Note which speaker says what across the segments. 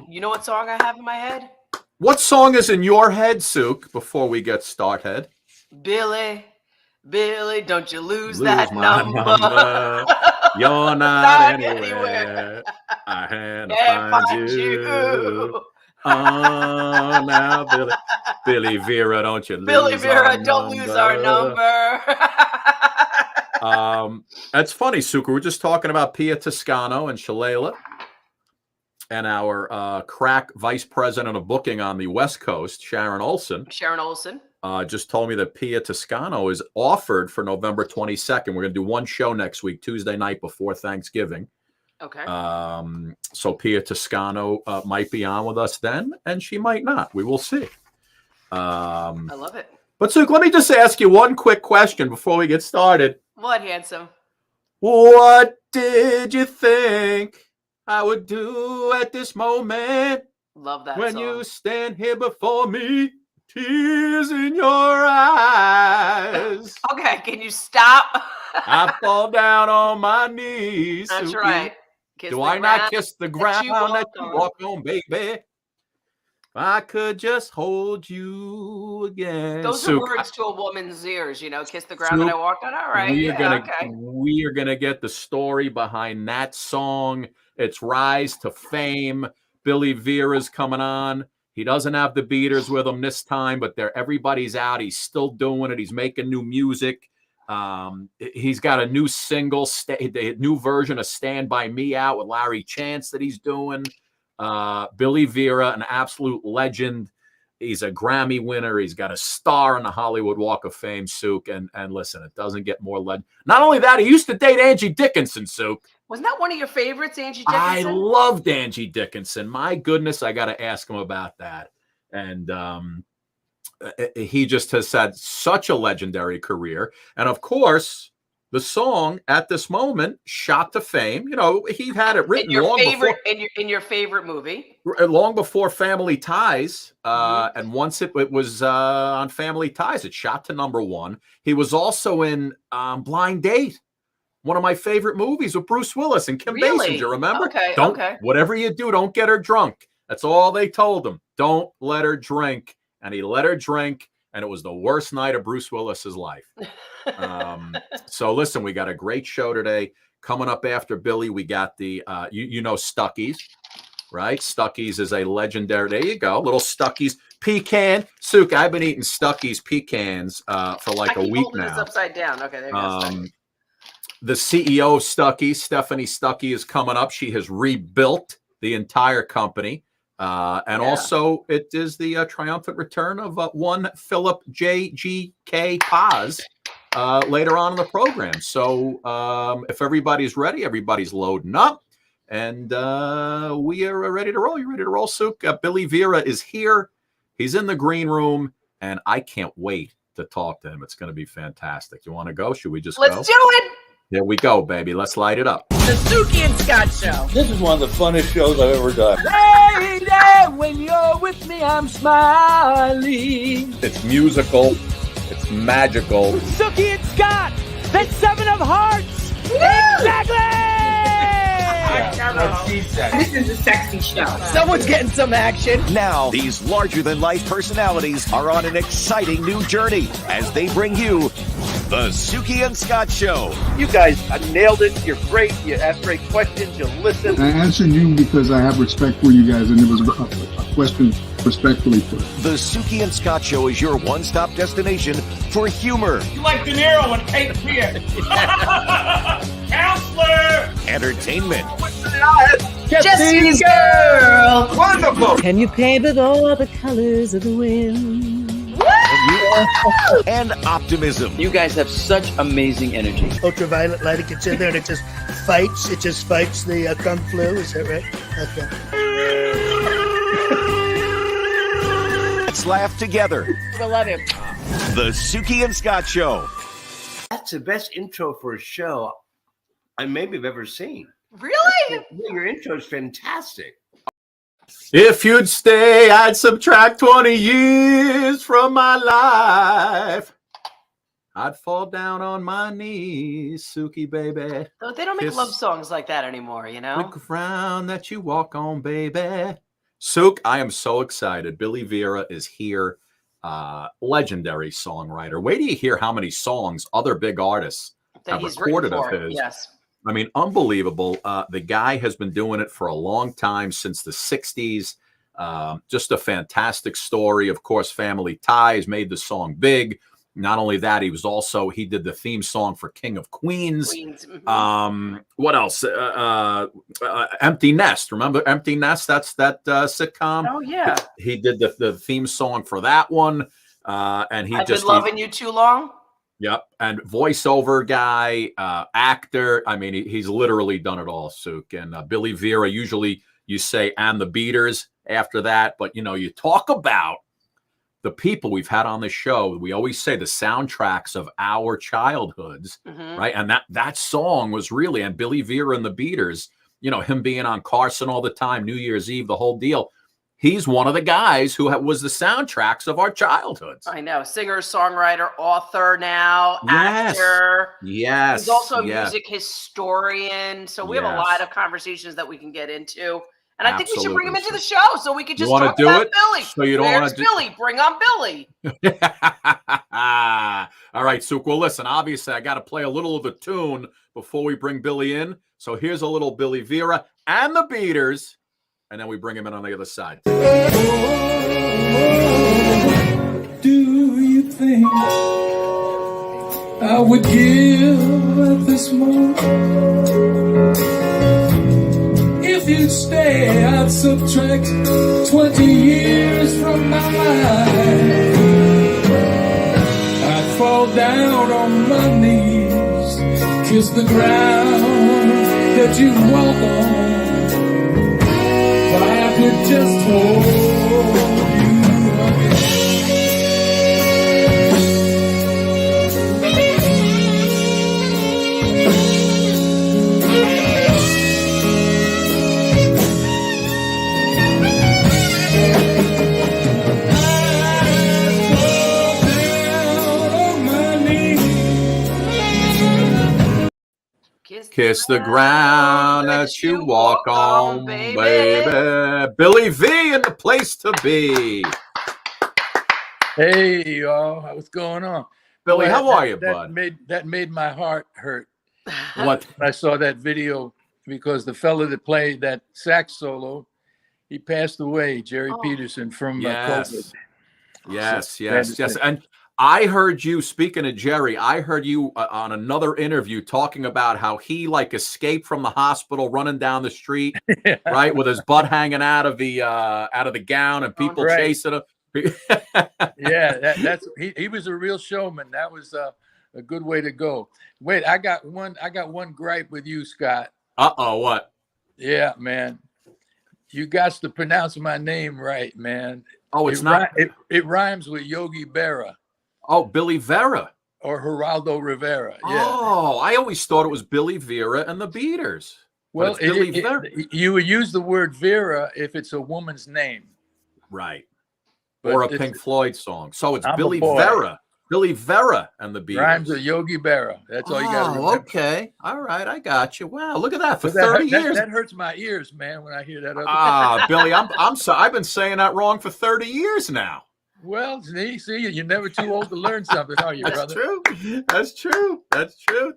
Speaker 1: You know what song I have in my head?
Speaker 2: What song is in your head, Sook, before we get started?
Speaker 1: Billy, don't you lose
Speaker 2: Lose
Speaker 1: that
Speaker 2: my
Speaker 1: number.
Speaker 2: You're not anywhere. I had to
Speaker 1: Can't
Speaker 2: find you. Oh, now, Billy Vera, don't you lose
Speaker 1: Billy Vera,
Speaker 2: our
Speaker 1: don't lose our number.
Speaker 2: That's funny, Suka. We're just talking about Pia Toscano and Shalala, and our crack vice president of booking on the West Coast, Sharon Olson. Just told me that Pia Toscano is offered for November 22nd. We're going to do one show next week, Tuesday night before Thanksgiving.
Speaker 1: Okay.
Speaker 2: So Pia Toscano might be on with us then, and she might not. We will see.
Speaker 1: I love it.
Speaker 2: But Suk, let me just ask you one quick question before we get started.
Speaker 1: What, handsome?
Speaker 2: What did you think I would do at this moment?
Speaker 1: Love that
Speaker 2: when
Speaker 1: song.
Speaker 2: You stand here before me, tears in your eyes.
Speaker 1: Okay, can you stop?
Speaker 2: I fall down on my knees.
Speaker 1: That's
Speaker 2: Suki.
Speaker 1: right.
Speaker 2: Do I not kiss the ground that you walk on, baby? I could just hold you again.
Speaker 1: Those are words to a woman's ears, you know. Kiss the ground that I walked on. All right. We
Speaker 2: are gonna get the story behind that song. Its rise to fame. Billy Vera's coming on. He doesn't have the Beaters with him this time, but everybody's out. He's still doing it. He's making new music. He's got a new single, the new version of "Stand By Me" out with Larry Chance that he's doing. Billy Vera, an absolute legend. He's a Grammy winner. He's got a star on the Hollywood Walk of Fame, Souk. And listen, it doesn't get more legend. Not only that, he used to date Angie Dickinson, Souk.
Speaker 1: Wasn't that one of your favorites, Angie Dickinson?
Speaker 2: I loved Angie Dickinson. My goodness, I got to ask him about that. And he just has had such a legendary career. And of course, the song at this moment, Shot to Fame, you know, he had it written
Speaker 1: in your favorite movie,
Speaker 2: long before Family Ties. And once it was on Family Ties, it shot to #1. He was also in Blind Date, one of my favorite movies with Bruce Willis and Kim Basinger. Remember? Whatever you do, don't get her drunk. That's all they told him. Don't let her drink. And he let her drink. And it was the worst night of Bruce Willis's life. So listen, we got a great show today. Coming up after Billy, we got the, you know, Stuckey's, right? Stuckey's is a legendary, there you go, little Stuckey's pecan. Souk, I've been eating Stuckey's pecans for like a week now.
Speaker 1: This upside down. Okay, there you go.
Speaker 2: The CEO of Stuckey's, Stephanie Stuckey, is coming up. She has rebuilt the entire company. Also, it is the triumphant return of one Philip J.G.K. Paz later on in the program. So if everybody's ready, everybody's loading up, and we are ready to roll. You ready to roll, Souk? Billy Vera is here. He's in the green room, and I can't wait to talk to him. It's going to be fantastic. You want to go? Should we just go?
Speaker 1: Let's do it.
Speaker 2: Here we go, baby. Let's light it up.
Speaker 1: The Stucky and Scott Show.
Speaker 3: This is one of the funnest shows I've ever done.
Speaker 4: Lady, when you're with me, I'm smiling.
Speaker 2: It's musical. It's magical.
Speaker 4: Stucky and Scott. That's 7 of Hearts. Woo! Exactly.
Speaker 5: This is a sexy show.
Speaker 4: Someone's getting some action.
Speaker 6: Now, these larger-than-life personalities are on an exciting new journey as they bring you the Stucky and Scott Show.
Speaker 3: You guys nailed it. You're great. You ask great questions. You listen.
Speaker 7: I answered you because I have respect for you guys, and it was a question respectfully put.
Speaker 6: The Stucky and Scott Show is your one-stop destination for humor.
Speaker 8: You like De Niro and Cape Fear. Counselor!
Speaker 6: Entertainment.
Speaker 5: Jesse's girl.
Speaker 3: Wonderful.
Speaker 4: Can you paint with all the colors of the wind?
Speaker 6: And optimism.
Speaker 9: You guys have such amazing energy.
Speaker 10: Ultraviolet light, it gets in there and it just fights the kung flu. Is that right? Okay.
Speaker 6: Let's laugh together.
Speaker 1: I love him.
Speaker 6: The Stucky and Scott Show.
Speaker 3: That's the best intro for a show I maybe have ever seen.
Speaker 1: Really?
Speaker 3: Your intro is fantastic.
Speaker 2: If you'd stay, I'd subtract 20 years from my life. I'd fall down on my knees, Suki, baby.
Speaker 1: They don't make love songs like that anymore, you know?
Speaker 2: The ground that you walk on, baby. Sook, I am so excited. Billy Vera is here. Legendary songwriter. Wait till you hear how many songs other big artists have recorded of his.
Speaker 1: Yes.
Speaker 2: I mean, unbelievable. The guy has been doing it for a long time, since the 60s. Just a fantastic story. Of course, Family Ties made the song big. Not only that, he did the theme song for King of Queens. What else? Empty Nest. Remember Empty Nest? That's that sitcom.
Speaker 1: Oh yeah.
Speaker 2: He did the theme song for that one. And
Speaker 1: I've been loving you too long.
Speaker 2: Yep. And voiceover guy, actor. I mean, he's literally done it all, Sook. And Billy Vera, usually you say, and the Beaters after that. But, you talk about the people we've had on the show. We always say the soundtracks of our childhoods, right? And that song was really, and Billy Vera and the Beaters, him being on Carson all the time, New Year's Eve, the whole deal. He's one of the guys who was the soundtracks of our childhoods.
Speaker 1: I know. Singer, songwriter, author now, actor.
Speaker 2: Yes.
Speaker 1: He's also a music historian. So we have a lot of conversations that we can get into. And I think we should bring him into the show so we could just talk about Billy.
Speaker 2: So you don't want to
Speaker 1: Billy? Bring on Billy.
Speaker 2: All right, Sook. Well, listen, obviously I got to play a little of the tune before we bring Billy in. So here's a little Billy Vera and the Beaters, and then we bring him in on the other side.
Speaker 4: Do you think I would give up this moment? If you'd stay, I'd subtract 20 years from my life. I'd fall down on my knees, kiss the ground that you walk on. If I could just hold you again.
Speaker 2: Kiss the ground that you walk on, baby. Billy V in the place to be.
Speaker 4: Hey, y'all. What's going on?
Speaker 2: Billy, how are you, bud?
Speaker 4: That made my heart hurt.
Speaker 2: What?
Speaker 4: When I saw that video, because the fella that played that sax solo, he passed away, Jerry Peterson, from COVID.
Speaker 2: Yes. And I heard you, speaking of Jerry, I heard you on another interview talking about how he escaped from the hospital running down the street, right, with his butt hanging out of the gown and people chasing him.
Speaker 4: That's he was a real showman. That was a good way to go. Wait, I got one gripe with you, Scott.
Speaker 2: What?
Speaker 4: Yeah, man. You got to pronounce my name right, man. It rhymes with Yogi Berra.
Speaker 2: Oh, Billy Vera.
Speaker 4: Or Geraldo Rivera. Yeah.
Speaker 2: Oh, I always thought it was Billy Vera and the Beaters.
Speaker 4: Well, you would use the word Vera if it's a woman's name.
Speaker 2: Right.
Speaker 4: But
Speaker 2: or a Pink Floyd song. So it's Billy Vera. Billy Vera and the Beaters.
Speaker 4: Rhymes with Yogi Berra. That's all you got to remember.
Speaker 2: Okay. All right. I got you. Wow. Look at that. For 30 years.
Speaker 4: That hurts my ears, man, when I hear that.
Speaker 2: Billy, I'm sorry. I've been saying that wrong for 30 years now.
Speaker 4: Well, see, you're never too old to learn something, are you, brother?
Speaker 2: That's true.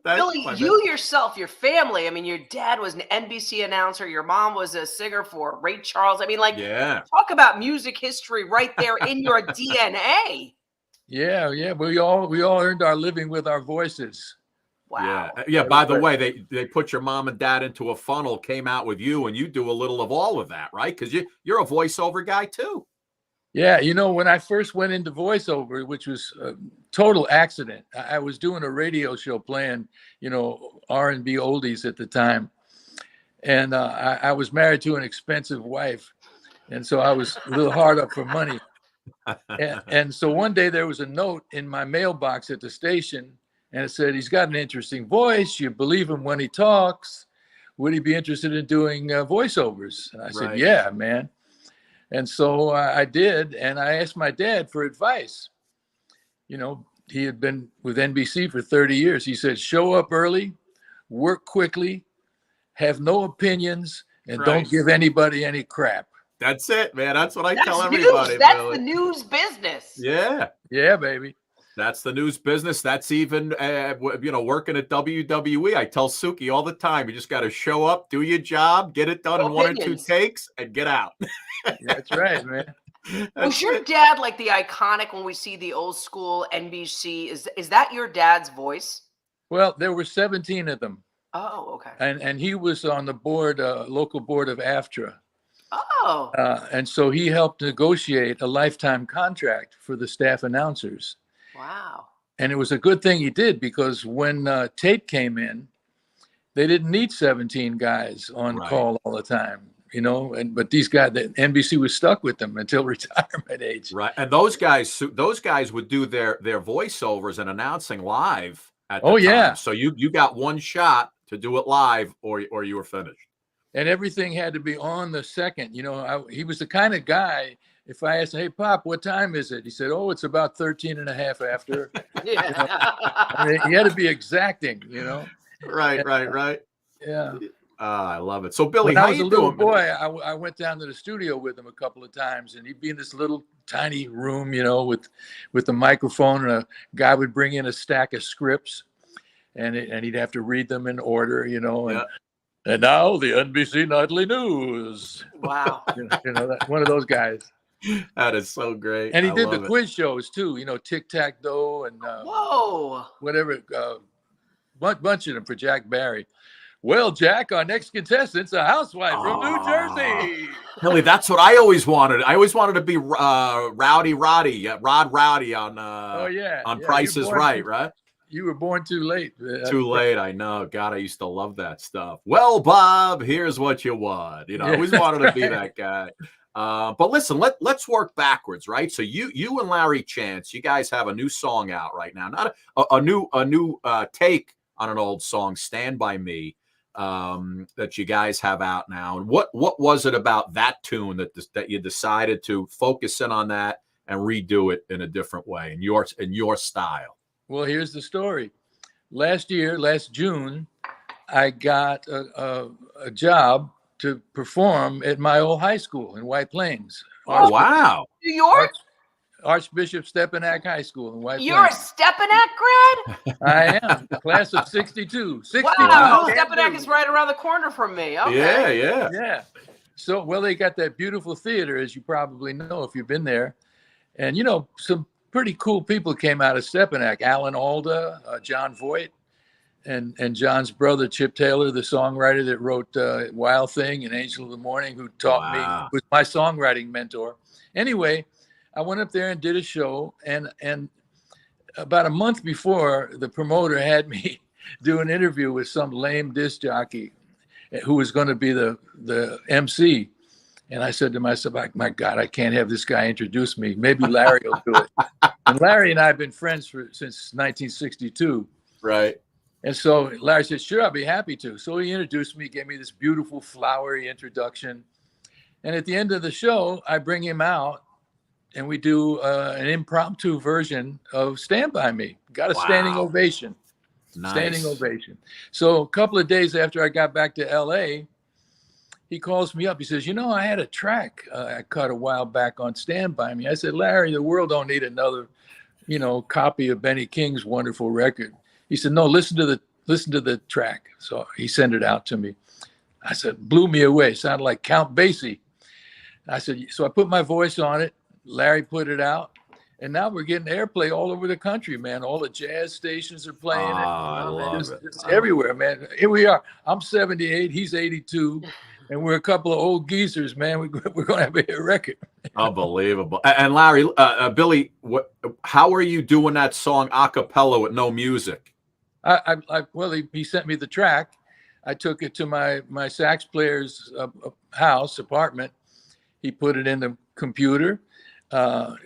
Speaker 1: Billy, you yourself, your family, I mean, your dad was an NBC announcer. Your mom was a singer for Ray Charles. I mean, talk about music history right there in your DNA.
Speaker 4: Yeah. We all earned our living with our voices.
Speaker 1: Wow.
Speaker 2: Yeah. By the way, they put your mom and dad into a funnel, came out with you, and you do a little of all of that, right? Because you're a voiceover guy too.
Speaker 4: Yeah, when I first went into voiceover, which was a total accident, I was doing a radio show playing, R&B oldies at the time. And I was married to an expensive wife. And so I was a little hard up for money. And so one day there was a note in my mailbox at the station, and it said, he's got an interesting voice. You believe him when he talks. Would he be interested in doing voiceovers? And I said, yeah, man. And so I did, and I asked my dad for advice. He had been with NBC for 30 years. He said, show up early, work quickly, have no opinions, and don't give anybody any crap.
Speaker 2: That's it, man. That's what I tell
Speaker 1: That's
Speaker 2: everybody.
Speaker 1: news. That's
Speaker 2: Billy.
Speaker 1: the news business.
Speaker 2: Yeah.
Speaker 4: Yeah, baby.
Speaker 2: That's the news business. That's even, working at WWE. I tell Suki all the time, you just got to show up, do your job, get it done in 1 or 2 takes, and get out.
Speaker 4: That's right, man.
Speaker 1: Was your dad like the iconic when we see the old school NBC? Is that your dad's voice?
Speaker 4: Well, there were 17 of them.
Speaker 1: Oh, okay.
Speaker 4: And he was on the board, local board of AFTRA.
Speaker 1: Oh.
Speaker 4: And so he helped negotiate a lifetime contract for the staff announcers.
Speaker 1: Wow.
Speaker 4: And it was a good thing he did, because when tape came in, they didn't need 17 guys on call all the time, but these guys, the NBC was stuck with them until retirement age.
Speaker 2: Right. And those guys would do their voiceovers and announcing live at the time.
Speaker 4: Yeah.
Speaker 2: So you got one shot to do it live or you were finished.
Speaker 4: And everything had to be on the second. He was the kind of guy, if I asked him, hey, Pop, what time is it? He said, oh, it's about 13 and a half after. I mean, he had to be exacting,
Speaker 2: Right.
Speaker 4: Yeah.
Speaker 2: I love it. So, Billy,
Speaker 4: when I was a little boy, I went down to the studio with him a couple of times, and he'd be in this little tiny room, with the microphone, and a guy would bring in a stack of scripts, and he'd have to read them in order, and now the NBC Nightly News.
Speaker 1: Wow.
Speaker 4: One of those guys.
Speaker 2: That is so great.
Speaker 4: And he did the quiz shows too, Tic-Tac-Toe and
Speaker 1: whoa,
Speaker 4: whatever, bunch of them for Jack Barry. Well, Jack, our next contestant's a housewife from New Jersey.
Speaker 2: Billy, that's what I always wanted. I always wanted to be Rod Rowdy on on Price is Right, right?
Speaker 4: You were born too late.
Speaker 2: Too late, I know. God, I used to love that stuff. Well, Bob, here's what you want. I always wanted to be that guy. But listen, let's work backwards, right? So you and Larry Chance, you guys have a new song out right now. Not a new take on an old song, "Stand By Me," that you guys have out now. And what was it about that tune that you decided to focus in on that and redo it in a different way in your style?
Speaker 4: Well, here's the story. Last June, I got a job to perform at my old high school in White Plains.
Speaker 2: Oh, wow.
Speaker 1: New York?
Speaker 4: Archbishop Stepinac High School in White Plains.
Speaker 1: You're a Stepinac grad?
Speaker 4: I am. Class of 62.
Speaker 1: Wow. Stepinac is right around the corner from me. Okay.
Speaker 4: Yeah. So, they got that beautiful theater, as you probably know if you've been there. And, some pretty cool people came out of Stepinac. Alan Alda, John Voight, and John's brother, Chip Taylor, the songwriter that wrote Wild Thing and Angel of the Morning, who taught me, was my songwriting mentor. Anyway, I went up there and did a show, and about a month before, the promoter had me do an interview with some lame disc jockey who was going to be the MC. And I said to myself, my God, I can't have this guy introduce me. Maybe Larry will do it. And Larry and I have been friends since 1962.
Speaker 2: Right.
Speaker 4: And so Larry said, sure, I'll be happy to. So he introduced me, gave me this beautiful flowery introduction. And at the end of the show, I bring him out and we do an impromptu version of Stand By Me. Got a standing ovation.
Speaker 2: Nice.
Speaker 4: Standing ovation. So a couple of days after I got back to LA, he calls me up. He says, I had a track I cut a while back on Stand By Me. I said, Larry, the world don't need another, copy of Benny King's wonderful record. He said, no, listen to the track. So he sent it out to me. I said, blew me away. Sounded like Count Basie. I said, so I put my voice on it. Larry put it out. And now we're getting airplay all over the country, man. All the jazz stations are playing it.
Speaker 2: I love it.
Speaker 4: It's everywhere, man. Here we are. I'm 78. He's 82. And we're a couple of old geezers, man. We're going to have a hit record.
Speaker 2: Unbelievable. And Larry, Billy, how are you doing that song a cappella with no music?
Speaker 4: He sent me the track. I took it to my sax player's apartment. He put it in the computer.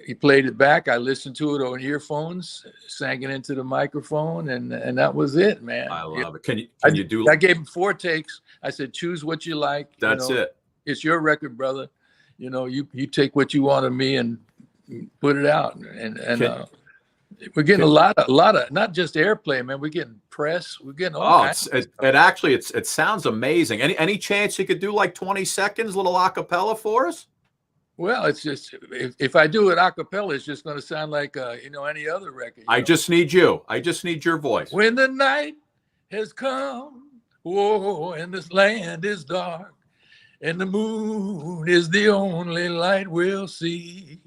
Speaker 4: He played it back. I listened to it on earphones, sang it into the microphone, and that was it, man.
Speaker 2: I love it. Can you
Speaker 4: I gave him 4 takes. I said, choose what you like.
Speaker 2: That's it.
Speaker 4: It's your record, brother. You take what you want of me and put it out. And we're getting a lot of not just airplay, man. We're getting press. We're getting all kinds of stuff.
Speaker 2: It sounds amazing. Any chance you could do like 20 seconds, little a cappella for us?
Speaker 4: Well, it's just if I do it a cappella, it's just going to sound like any other record.
Speaker 2: I just need you. I just need your voice.
Speaker 4: When the night has come, whoa, and this land is dark, and the moon is the only light we'll see.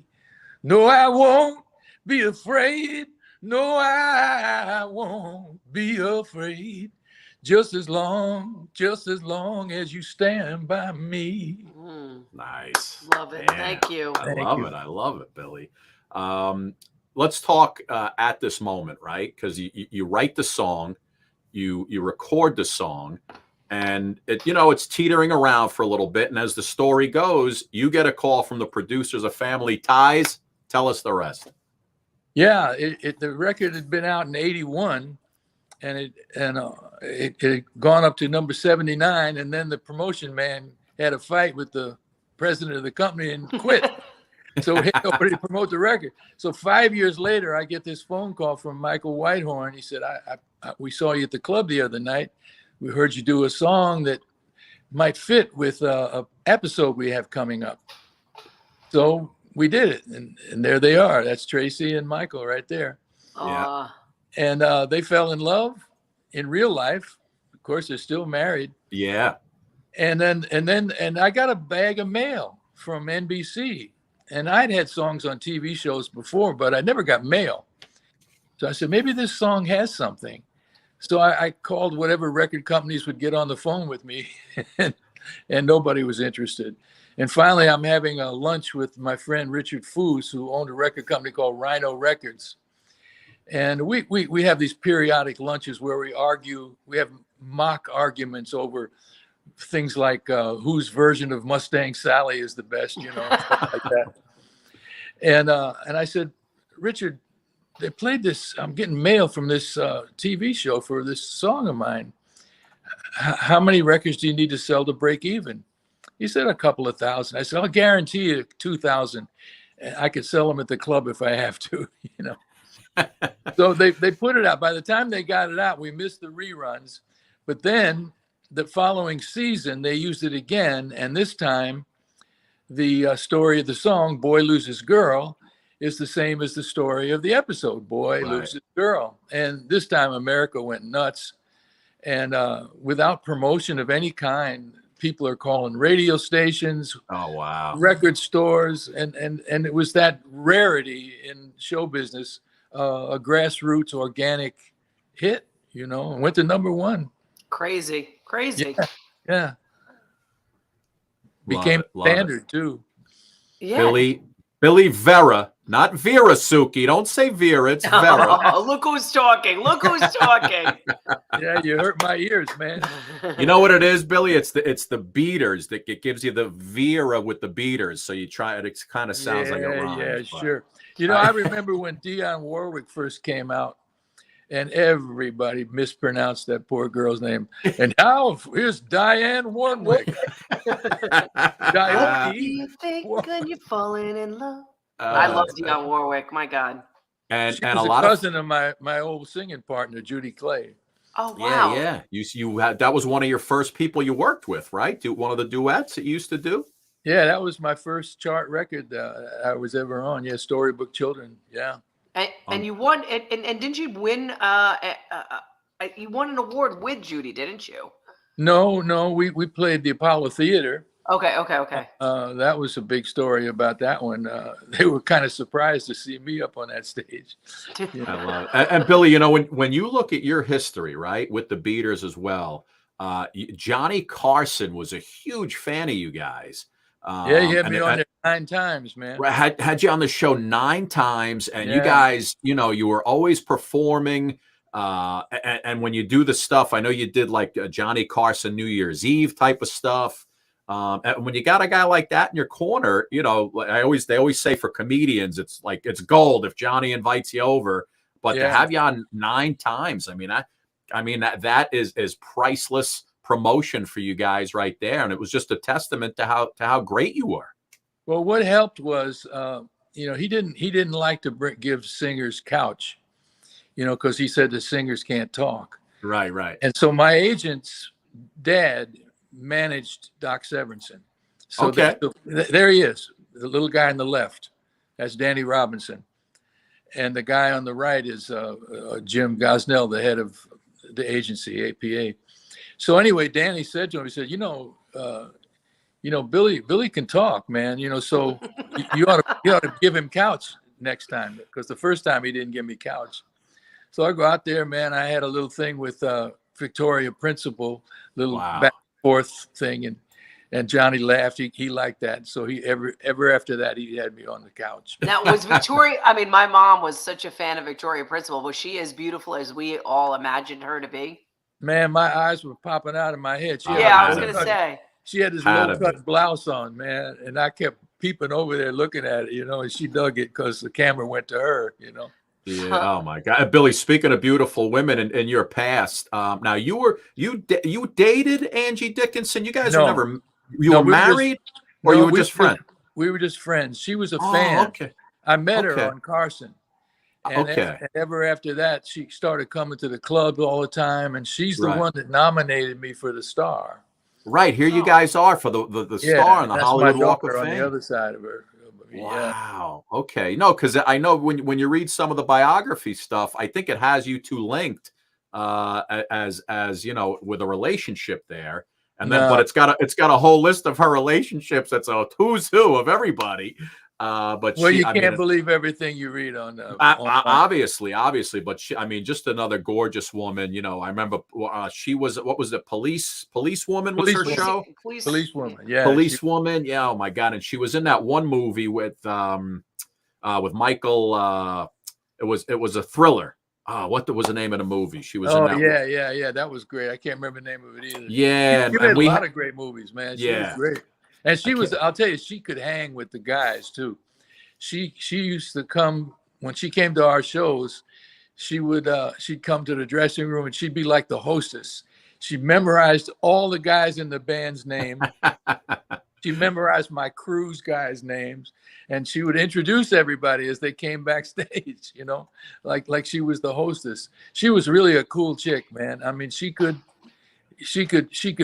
Speaker 4: No, I won't be afraid. No, I won't be afraid. Just as long as you stand by me.
Speaker 2: Nice.
Speaker 1: Love it. Yeah. Thank you.
Speaker 2: I love it, Billy. Let's talk at this moment, right? Because you write the song, you record the song, and it's teetering around for a little bit. And as the story goes, you get a call from the producers of Family Ties. Tell us the rest.
Speaker 4: Yeah, the record had been out in '81, and it had gone up to number 79, and then the promotion man had a fight with the president of the company and quit. So we had nobody to promote the record. So 5 years later, I get this phone call from Michael Whitehorn. He said, we saw you at the club the other night. We heard you do a song that might fit with a episode we have coming up. So we did it, and there they are. That's Tracy and Michael right there.
Speaker 2: Yeah.
Speaker 4: And they fell in love in real life. Of course, they're still married.
Speaker 2: Yeah.
Speaker 4: And I got a bag of mail from NBC, and I'd had songs on TV shows before, but I never got mail. So I said, maybe this song has something. So I called whatever record companies would get on the phone with me, and nobody was interested. And finally, I'm having a lunch with my friend Richard Foos, who owned a record company called Rhino Records. And we have these periodic lunches where we argue. We have mock arguments over things like whose version of Mustang Sally is the best, stuff like that. And I said, Richard, they played this. I'm getting mail from this TV show for this song of mine. How many records do you need to sell to break even? He said a couple of thousand. I said, I'll guarantee you 2,000. I could sell them at the club if I have to, So they put it out. By the time they got it out, we missed the reruns. But then the following season, they used it again. And this time, the story of the song, Boy Loses Girl, is the same as the story of the episode, Boy Loses Girl. And this time, America went nuts. And without promotion of any kind, people are calling radio stations, record stores, and it was that rarity in show business, a grassroots organic hit, and went to number one.
Speaker 1: Crazy.
Speaker 4: Yeah. Became standard too.
Speaker 1: Yeah.
Speaker 2: Billy Vera, not Vera Suki. Don't say Vera, it's Vera.
Speaker 1: Oh, look who's talking.
Speaker 4: Yeah, you hurt my ears, man.
Speaker 2: You know what it is, Billy? It's the beaters that it gives you the Vera with the beaters. So you try it. It kind of sounds like a rhyme.
Speaker 4: Yeah, sure. I remember when Dionne Warwick first came out, and everybody mispronounced that poor girl's name. And now here's Diane Warwick.
Speaker 1: What do you think when you're falling in love? I love Dionne Warwick. My God.
Speaker 4: And she was a cousin of my old singing partner, Judy Clay.
Speaker 1: Oh wow.
Speaker 2: Yeah. You had, that was one of your first people you worked with, right? One of the duets that you used to do.
Speaker 4: Yeah, that was my first chart record I was ever on. Yeah, Storybook Children. Yeah.
Speaker 1: And you won, and didn't you win? You won an award with Judy, didn't you?
Speaker 4: No, we played the Apollo Theater.
Speaker 1: Okay.
Speaker 4: That was a big story about that one. They were kind of surprised to see me up on that stage.
Speaker 2: I love it. And Billy, when you look at your history, right, with the Beaters as well, Johnny Carson was a huge fan of you guys.
Speaker 4: Yeah, he had me on there 9 times, man.
Speaker 2: Had you on the show 9 times, and you guys, you were always performing. And when you do the stuff, I know you did like Johnny Carson New Year's Eve type of stuff. And when you got a guy like that in your corner, they always say for comedians, it's like it's gold if Johnny invites you over. But to have you on 9 times, that is priceless promotion for you guys right there, and it was just a testament to how great you were.
Speaker 4: Well, what helped was he didn't like to give singers couch, because he said the singers can't talk.
Speaker 2: Right.
Speaker 4: And so my agent's dad managed Doc Severinsen. So there he is. the little guy on the left, that's Danny Robinson. And the guy on the right is Jim Gosnell, the head of the agency, APA. So anyway, Danny said to him, he said, Billy can talk, man. So you ought to give him couch next time, because the first time he didn't give me couch. So I go out there, man. I had a little thing with Victoria Principal, little back and forth thing, and Johnny laughed. He liked that. So he ever after that, he had me on the couch.
Speaker 1: Now, was Victoria, I mean, my mom was such a fan of Victoria Principal. Was she as beautiful as we all imagined her to be?
Speaker 4: Man, my eyes were popping out of my head.
Speaker 1: I was going to say.
Speaker 4: She had this low-cut blouse on, man, and I kept peeping over there looking at it, and she dug it because the camera went to her,
Speaker 2: Yeah. Oh my God, Billy. Speaking of beautiful women in your past, now you dated Angie Dickinson. You guys were never. You were married, or you were just friends?
Speaker 4: We were just friends. She was a fan.
Speaker 2: Okay.
Speaker 4: I met her on Carson. And ever after that, she started coming to the club all the time, and she's the one that nominated me for the Star.
Speaker 2: Right, here you guys are for the Star on the Hollywood Walk of Fame.
Speaker 4: On the other side of her.
Speaker 2: Wow. Yeah. Okay. No, because I know when you read some of the biography stuff, I think it has you two linked as with a relationship there. And then, but it's got a whole list of her relationships. That's a who's who of everybody. But
Speaker 4: you can't believe everything you read on.
Speaker 2: Obviously, but just another gorgeous woman. I remember she was, what was it? Policewoman was her show.
Speaker 4: Policewoman, yeah.
Speaker 2: Policewoman, yeah. Oh my God! And she was in that one movie with Michael. It was a thriller. What was the name of the movie? She was in that
Speaker 4: yeah. That was great. I can't remember the name of it either.
Speaker 2: Yeah,
Speaker 4: she made a lot of great movies, man. She was great. And she was, I'll tell you, she could hang with the guys too. She used to come, when she came to our shows, she'd come to the dressing room and she'd be like the hostess. She memorized all the guys in the band's name. She memorized my crew's guys' names, and she would introduce everybody as they came backstage, like she was the hostess. She was really a cool chick, man. I mean, she could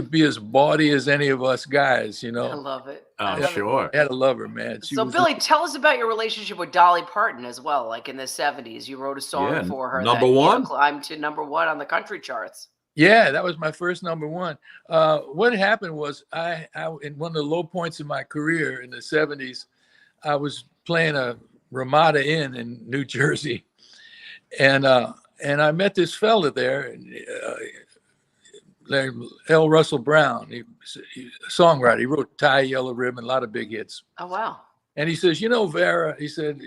Speaker 4: be as bawdy as any of us guys,
Speaker 1: I love it.
Speaker 2: Sure.
Speaker 4: I had to love her, man.
Speaker 1: Billy, tell us about your relationship with Dolly Parton as well. Like in the 70s, you wrote a song for her
Speaker 2: number one,
Speaker 1: climbed to number one on the country charts.
Speaker 4: Yeah, that was my first number one. What happened was I in one of the low points of my career in the 70s, I was playing a Ramada Inn in New Jersey, and I met this fella there. L. Russell Brown, he's a songwriter. He wrote Tie Yellow Ribbon, a lot of big hits.
Speaker 1: Oh, wow.
Speaker 4: And he says, Vera, he said,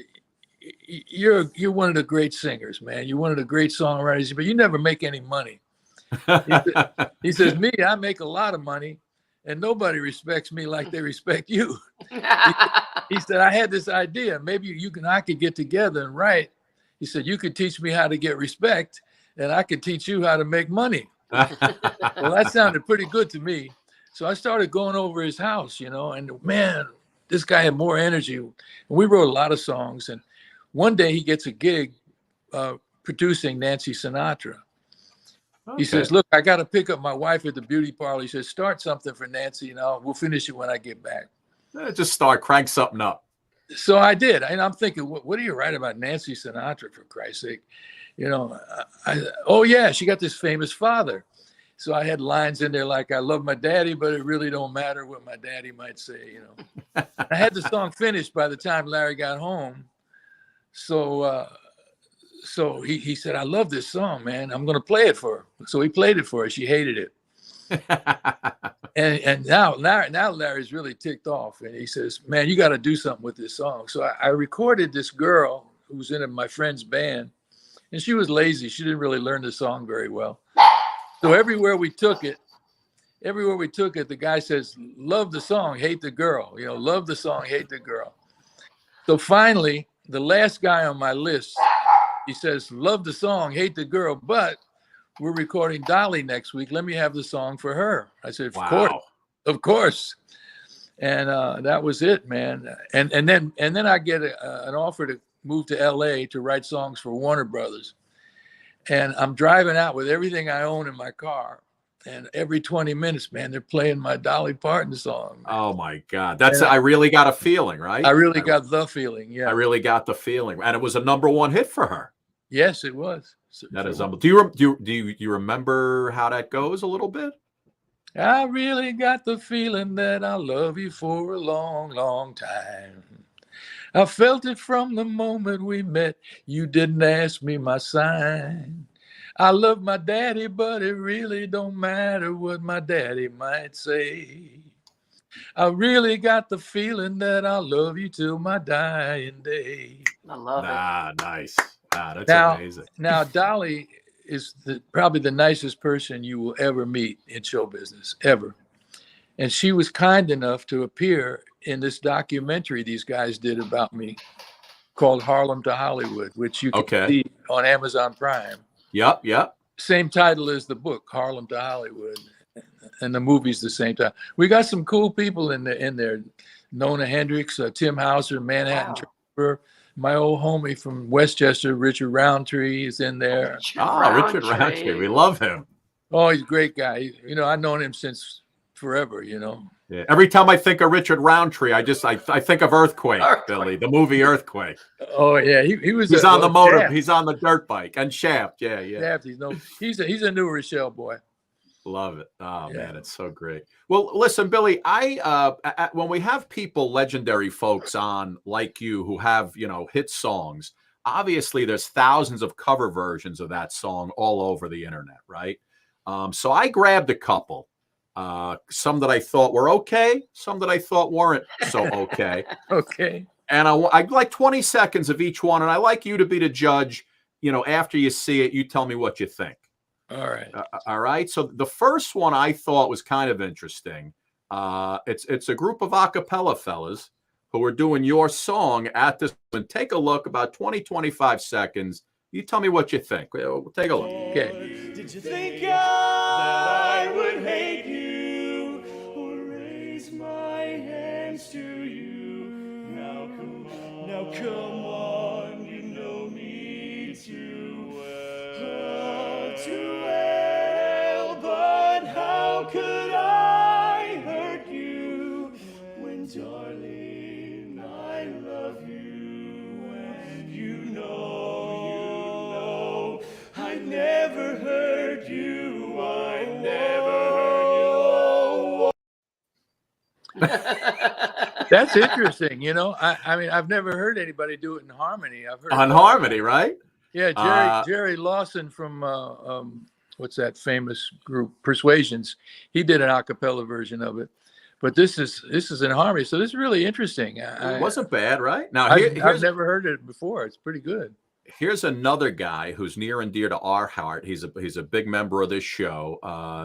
Speaker 4: you're one of the great singers, man. You're one of the great songwriters, but you never make any money. He says, me, I make a lot of money, and nobody respects me like they respect you. He said, I had this idea. Maybe I could get together and write. He said, you could teach me how to get respect, and I could teach you how to make money. Well, that sounded pretty good to me. So I started going over his house, and man, this guy had more energy. And we wrote a lot of songs. And one day he gets a gig producing Nancy Sinatra. Okay. He says, look, I got to pick up my wife at the beauty parlor. He says, start something for Nancy, and we'll finish it when I get back.
Speaker 2: Just crank something up.
Speaker 4: So I did. And I'm thinking, what do you write about Nancy Sinatra, for Christ's sake? Oh yeah, she got this famous father. So I had lines in there like, I love my daddy, but it really don't matter what my daddy might say, I had the song finished by the time Larry got home. So he said, I love this song, man. I'm going to play it for her. So he played it for her. She hated it. and now Larry's really ticked off. And he says, man, you got to do something with this song. So I recorded this girl who was in my friend's band. And she was lazy. She didn't really learn the song very well. So everywhere we took it, the guy says, love the song, hate the girl. Love the song, hate the girl. So finally, the last guy on my list, he says, love the song, hate the girl, but we're recording Dolly next week. Let me have the song for her. I said, of course. And that was it, man. And then I get an offer to moved to LA to write songs for Warner Brothers. And I'm driving out with everything I own in my car. and every 20 minutes, man, they're playing my Dolly Parton song.
Speaker 2: Oh my God. That's I Really Got a Feeling, right?
Speaker 4: I Really Got the Feeling. Yeah.
Speaker 2: I Really Got the Feeling. And it was a #1 hit for her.
Speaker 4: Yes, it was.
Speaker 2: That is unbelievable. Do you remember how that goes a little bit?
Speaker 4: I really got the feeling that I love you for a long, long time. I felt it from the moment we met. You didn't ask me my sign. I love my daddy, but it really don't matter what my daddy might say. I really got the feeling that I love you till my dying day.
Speaker 1: I love it.
Speaker 2: Nice. That's amazing.
Speaker 4: Now, Dolly is probably the nicest person you will ever meet in show business, ever. And she was kind enough to appear in this documentary these guys did about me called Harlem to Hollywood, which you can see on Amazon Prime.
Speaker 2: Yep.
Speaker 4: Same title as the book, Harlem to Hollywood. And the movie's the same time. We got some cool people in there. Nona Hendricks, Tim Hauser, Manhattan Trooper. My old homie from Westchester, Richard Roundtree, is in there.
Speaker 2: Richard Roundtree. We love him.
Speaker 4: Oh, he's a great guy. I've known him since forever,
Speaker 2: Yeah. Every time I think of Richard Roundtree, I think of Earthquake, Billy, the movie Earthquake.
Speaker 4: Oh yeah, he's
Speaker 2: on the motor. Shaft. He's on the dirt bike and Shaft. Yeah.
Speaker 4: Shaft. He's a new Rochelle boy.
Speaker 2: Love it. Oh man, it's so great. Well, listen, Billy, when we have people, legendary folks on like you who have, hit songs, obviously there's thousands of cover versions of that song all over the internet, right? So I grabbed a couple, some that I thought were okay, some that I thought weren't so okay.
Speaker 4: Okay.
Speaker 2: And I'd like 20 seconds of each one, and I like you to be the judge. After you see it, you tell me what you think.
Speaker 4: All right.
Speaker 2: All right. So the first one I thought was kind of interesting. It's a group of a cappella fellas who are doing your song at this. And take a look, about 20, 25 seconds. You tell me what you think. We'll take a look.
Speaker 4: Okay.
Speaker 11: Did you think that I would hate you or raise my hands to you? Now come on, you know me too well, but how could I hurt you when, darling, I love you, and you know I never hurt you, I never hurt you.
Speaker 4: That's interesting. I mean, I've never heard anybody do it in harmony. I've heard
Speaker 2: on harmony, right?
Speaker 4: Yeah, Jerry Lawson from what's that famous group, Persuasions? He did an a cappella version of it, but this is in harmony. So this is really interesting.
Speaker 2: It wasn't bad, right? Now
Speaker 4: I've never heard it before. It's pretty good.
Speaker 2: Here's another guy who's near and dear to our heart. He's a big member of this show.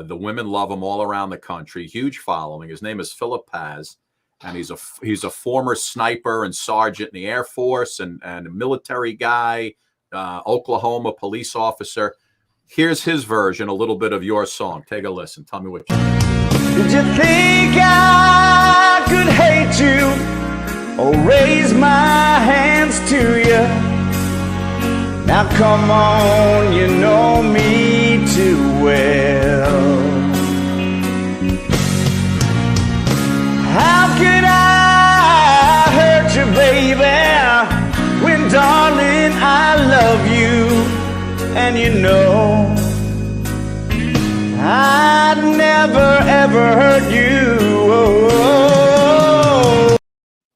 Speaker 2: The women love him all around the country. Huge following. His name is Philip Paz, and he's a former sniper and sergeant in the Air Force and a military guy. Oklahoma police officer. Here's his version, a little bit of your song. Take a listen. Tell me what you think.
Speaker 11: Did you think I could hate you or raise my hands to you? Now come on, you know me too well. How could I hurt you, baby, when, darling, I love you, and you know I'd never ever hurt you.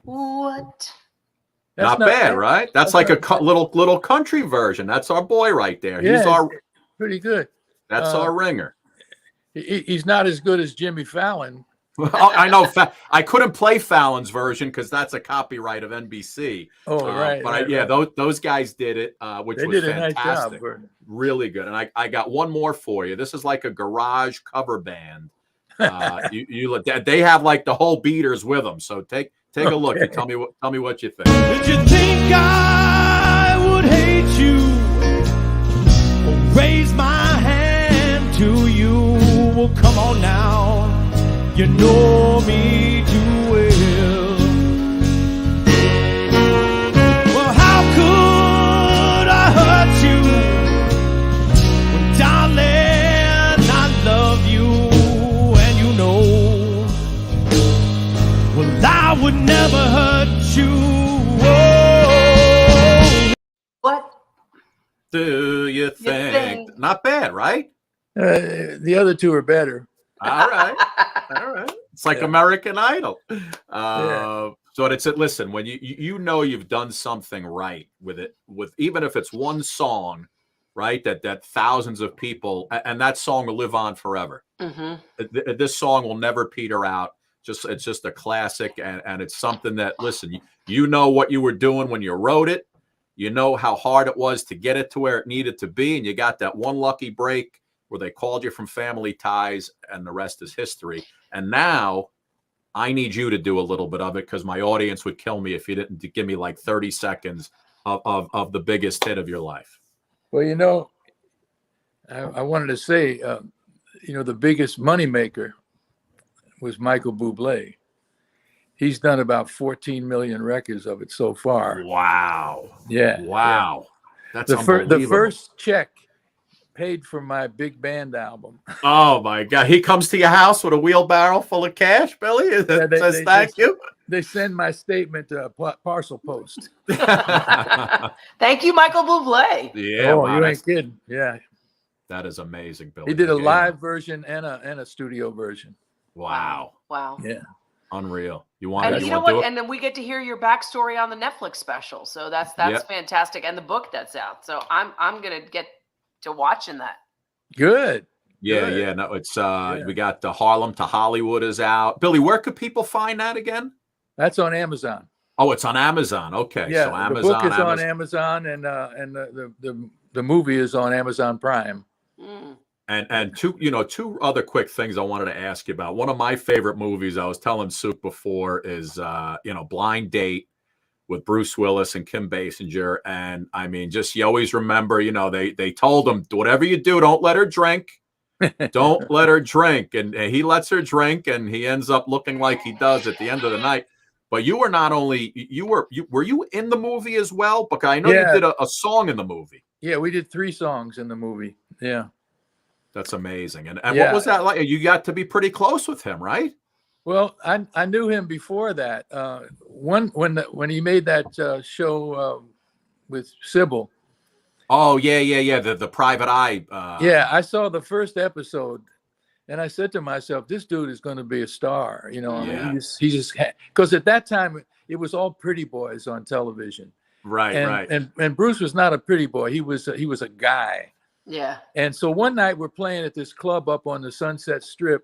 Speaker 1: What?
Speaker 2: Not bad, right? That's like a little country version. That's our boy right there.
Speaker 4: Yeah,
Speaker 2: He's our
Speaker 4: pretty good.
Speaker 2: That's our ringer.
Speaker 4: He's not as good as Jimmy Fallon.
Speaker 2: I know. I couldn't play Fallon's version because that's a copyright of NBC.
Speaker 4: Oh, right.
Speaker 2: But those guys did it, which was fantastic. Nice job, really good. And I got one more for you. This is like a garage cover band. They have like the whole Beaters with them. So take a look and tell me what you think.
Speaker 11: Did you think I would hate you or raise my hand to you? Well, come on now. You know me too well. Well, how could I hurt you when, darling, I love you
Speaker 2: Do you think? Not bad, right?
Speaker 4: The other two are better.
Speaker 2: All right. All right. It's like American Idol. So it's listen, when you know you've done something right with it, with even if it's one song, right? That thousands of people, and that song will live on forever. This song will never peter out. It's just a classic, and it's something that, listen, you know what you were doing when you wrote it. You know how hard it was to get it to where it needed to be, and you got that one lucky break where they called you from Family Ties, and the rest is history. And now I need you to do a little bit of it, because my audience would kill me if you didn't give me like 30 seconds of the biggest hit of your life.
Speaker 4: Well, you know, I wanted to say, you know, the biggest moneymaker was Michael Bublé. He's done about 14 million records of it so far.
Speaker 2: Wow.
Speaker 4: Yeah.
Speaker 2: Wow.
Speaker 4: Yeah.
Speaker 2: That's unbelievable.
Speaker 4: The first check paid for my big band album.
Speaker 2: Oh my God. He comes to your house with a wheelbarrow full of cash, Billy? Says thank you.
Speaker 4: They send my statement to parcel post.
Speaker 1: Thank you, Michael Bublé.
Speaker 2: Yeah.
Speaker 4: Oh, wow, you ain't kidding. Yeah.
Speaker 2: That is amazing, Billy.
Speaker 4: He did a live version and a studio version.
Speaker 2: Wow.
Speaker 1: Wow.
Speaker 4: Yeah.
Speaker 2: Unreal. You want
Speaker 1: and
Speaker 2: to,
Speaker 1: you know what? And then we get to hear your backstory on the Netflix special. So that's fantastic. And the book that's out. So I'm gonna get to watching that.
Speaker 4: Good.
Speaker 2: Yeah,
Speaker 4: Good.
Speaker 2: yeah. No, it's we got the Harlem to Hollywood is out. Billy, where could people find that again?
Speaker 4: That's on Amazon.
Speaker 2: Oh, it's on Amazon. Okay.
Speaker 4: Yeah,
Speaker 2: so Amazon,
Speaker 4: the book is on Amazon, and the movie is on Amazon Prime.
Speaker 2: And two other quick things I wanted to ask you about. One of my favorite movies, I was telling Suk before, is Blind Date with Bruce Willis and Kim Basinger. And I mean, just you always remember, they told him, whatever you do, don't let her drink. Don't let her drink. And he lets her drink, and he ends up looking like he does at the end of the night. But you were not only were you in the movie as well? Because I know you did a song in the movie.
Speaker 4: Yeah, we did 3 songs in the movie. Yeah.
Speaker 2: That's amazing. And what was that like? You got to be pretty close with him, right?
Speaker 4: Well, I knew him before that. When he made that show with Sybil.
Speaker 2: Oh, yeah. The Private Eye.
Speaker 4: Yeah, I saw the first episode, and I said to myself, this dude is going to be a star. I mean, he just because at that time it was all pretty boys on television.
Speaker 2: Right.
Speaker 4: And Bruce was not a pretty boy. He was a guy.
Speaker 1: Yeah.
Speaker 4: And so one night we're playing at this club up on the Sunset Strip,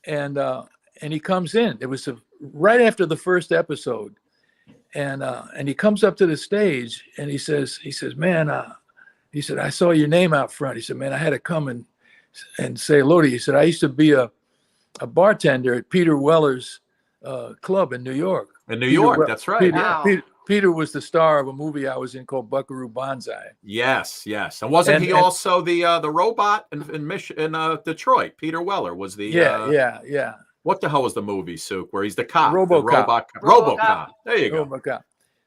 Speaker 4: and he comes in. It was right after the first episode, and he comes up to the stage and he says, man, he said, I saw your name out front. He said, man, I had to come and say hello to you. He said, I used to be a bartender at Peter Weller's club in New York.
Speaker 2: In New York, that's right.
Speaker 4: Peter was the star of a movie I was in called Buckaroo Banzai.
Speaker 2: Yes. And wasn't he also the robot in Detroit? Peter Weller was the
Speaker 4: yeah.
Speaker 2: What the hell was the movie, Suk, where he's the cop?
Speaker 4: RoboCop.
Speaker 2: RoboCop. There you go.
Speaker 4: RoboCop.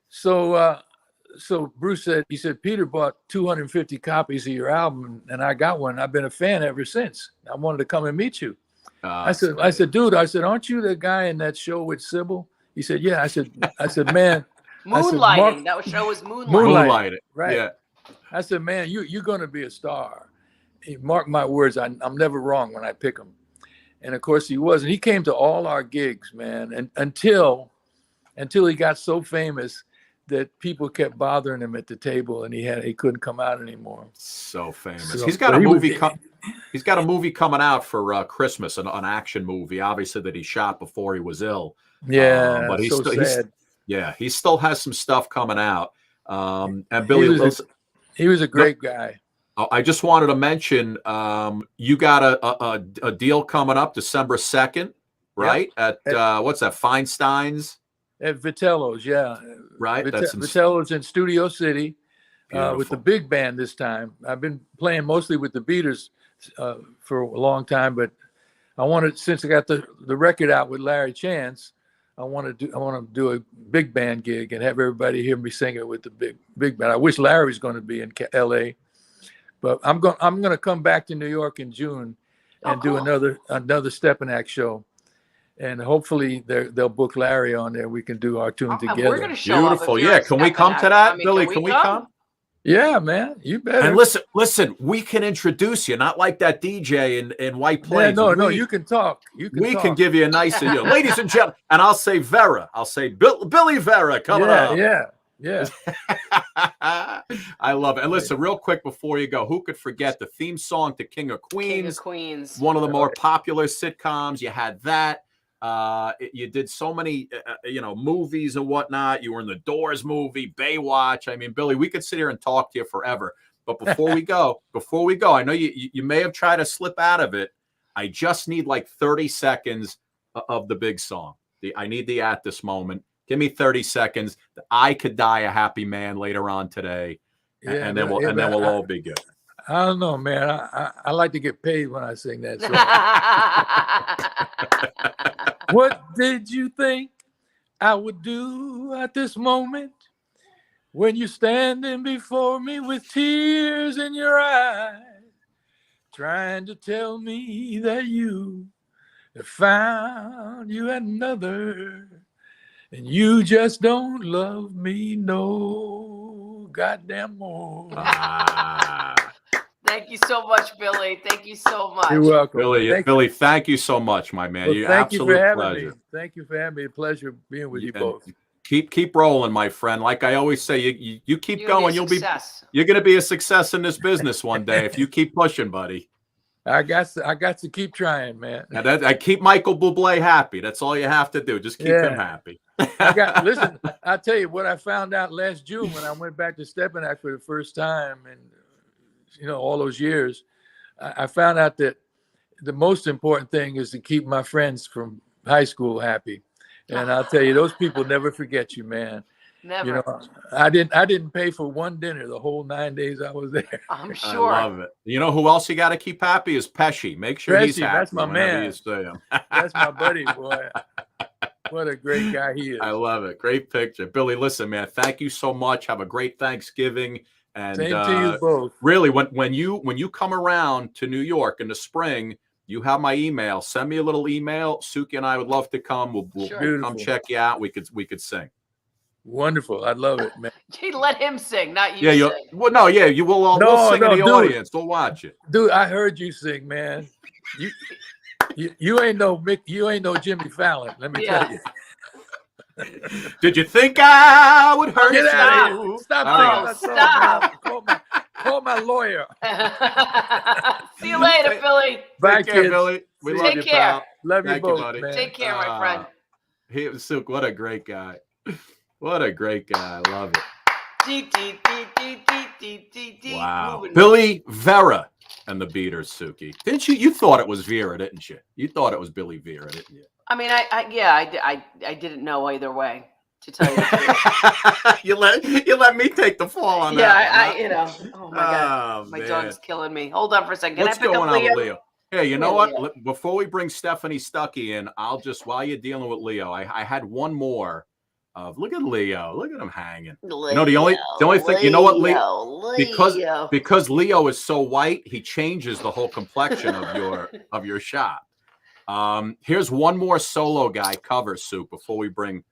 Speaker 4: So Bruce said, Peter bought 250 copies of your album, and I got one. I've been a fan ever since. I wanted to come and meet you. I said, dude, aren't you the guy in that show with Sybil? He said, yeah. I said, man.
Speaker 1: Moonlighting. That show was
Speaker 2: Moonlighting.
Speaker 4: Right.
Speaker 2: Yeah.
Speaker 4: I said, man, you're going to be a star. Mark my words. I'm never wrong when I pick him. And of course he was. And he came to all our gigs, man. And until he got so famous that people kept bothering him at the table, and he couldn't come out anymore.
Speaker 2: So famous. He's got a movie. He's got a movie coming out for Christmas, an action movie, obviously, that he shot before he was ill.
Speaker 4: Yeah,
Speaker 2: but
Speaker 4: he's sad.
Speaker 2: He still has some stuff coming out. And Billy,
Speaker 4: he was a great guy.
Speaker 2: I just wanted to mention, you got a deal coming up December 2nd, right? Yep. At what's that? Feinstein's
Speaker 4: at Vitello's, yeah.
Speaker 2: Right.
Speaker 4: Vitello's in Studio City with the big band this time. I've been playing mostly with the Beaters for a long time, but I wanted, since I got the record out with Larry Chance, I want to do a big band gig and have everybody hear me sing it with the big band. I wish Larry was going to be in L.A., but I'm going to come back to New York in June and do another Step and Act show, and hopefully they'll book Larry on there. We can do our tune together.
Speaker 1: We're going to show
Speaker 2: Beautiful.
Speaker 1: up.
Speaker 2: Yeah. Can we come to that, Billy? Can we come?
Speaker 4: Yeah, man, you better.
Speaker 2: And listen, we can introduce you, not like that DJ in White Plains.
Speaker 4: Yeah, no, you can talk.
Speaker 2: We can give you a nice, ladies and gentlemen, and I'll say Vera. I'll say Billy Vera coming up.
Speaker 4: Yeah.
Speaker 2: I love it. And listen, real quick before you go, who could forget the theme song to King of Queens?
Speaker 1: King of Queens.
Speaker 2: One of the more popular sitcoms. You had that. You did so many, movies and whatnot. You were in the Doors movie, Baywatch. I mean, Billy, we could sit here and talk to you forever. But before we go, I know you may have tried to slip out of it. I just need like 30 seconds of the big song. I need the at this moment. Give me 30 seconds. I could die a happy man later on today, and then we'll all be good.
Speaker 4: I don't know, man. I like to get paid when I sing that song. What did you think I would do at this moment when you're standing before me with tears in your eyes, trying to tell me that you have found you another? And you just don't love me no goddamn more.
Speaker 1: Thank you so much, Billy. Thank you so much.
Speaker 4: You're welcome.
Speaker 2: Billy, thank you so much, my man.
Speaker 4: Well, thank you for having me. Thank you for having me. A pleasure being with you both.
Speaker 2: Keep rolling, my friend. Like I always say, you keep going. You're going to be a success in this business one day if you keep pushing, buddy.
Speaker 4: I got to keep trying, man.
Speaker 2: I keep Michael Bublé happy. That's all you have to do. Just keep him happy.
Speaker 4: Listen, I'll tell you what I found out last June when I went back to Stepping Act for the first time, and all those years, I found out that the most important thing is to keep my friends from high school happy. And I'll tell you, those people never forget you, man.
Speaker 1: Never.
Speaker 4: I didn't pay for one dinner the whole 9 days I was there.
Speaker 1: I'm sure.
Speaker 2: I love it. You know who else you got to keep happy is Pesci. Make sure he's happy.
Speaker 4: That's my man. That's my buddy, boy. What a great guy he is.
Speaker 2: I love it. Great picture. Billy, listen, man, thank you so much. Have a great Thanksgiving. And
Speaker 4: same to you both.
Speaker 2: Really, when you come around to New York in the spring, you have my email. Send me a little email. Suki and I would love to come. We'll come check you out. We could sing.
Speaker 4: Wonderful. I love it, man.
Speaker 1: Hey, let him sing, not you.
Speaker 2: Yeah,
Speaker 1: sing.
Speaker 2: Well, no, yeah, you will all we'll sing in the audience. We'll watch it.
Speaker 4: Dude, I heard you sing, man. You ain't no Jimmy Fallon, let me tell you.
Speaker 2: Did you think I would hurt you?
Speaker 4: Get out of here. Stop singing that song.
Speaker 1: Stop.
Speaker 4: Call my lawyer.
Speaker 1: See you later, Billy.
Speaker 4: Bye,
Speaker 2: Take care,
Speaker 4: kids.
Speaker 2: Billy. We love you,
Speaker 1: care.
Speaker 2: pal.
Speaker 4: Love you both,
Speaker 2: buddy.
Speaker 4: man.
Speaker 1: Take care, my friend.
Speaker 2: He was Silk. What a great guy. What a great guy. I love it. Wow. Billy Vera and the Beaters, Suki. Didn't you? You thought it was Vera, didn't you? You thought it was Billy Vera, didn't you?
Speaker 1: I mean, I didn't know either way, to tell you the truth.
Speaker 2: you let me take the fall on that.
Speaker 1: Yeah, oh my God. My dog's killing me. Hold on for a second.
Speaker 2: What's going on with Leo? Hey, you know what?
Speaker 1: Leo.
Speaker 2: Before we bring Stephanie Stucky in, I'll just, while you're dealing with Leo, I had one more. Look at Leo. Look at him hanging.
Speaker 1: Leo,
Speaker 2: the only thing, you know what, Leo?
Speaker 1: Leo.
Speaker 2: Because Leo is so white, he changes the whole complexion of your shot. Here's one more solo guy cover, Sue, before we bring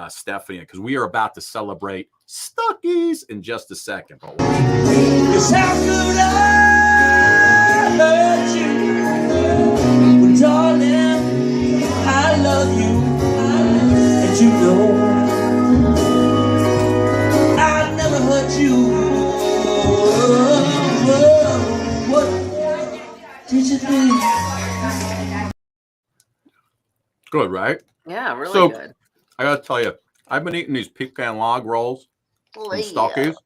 Speaker 2: Stephanie in, because we are about to celebrate Stuckey's in just a second. But
Speaker 11: how could I hurt you? Well, darling, I love you, and you know I'll never hurt you. What did you think?
Speaker 2: good, right?
Speaker 1: Yeah, really good.
Speaker 2: I gotta tell you, I've been eating these pecan log rolls from Stucky's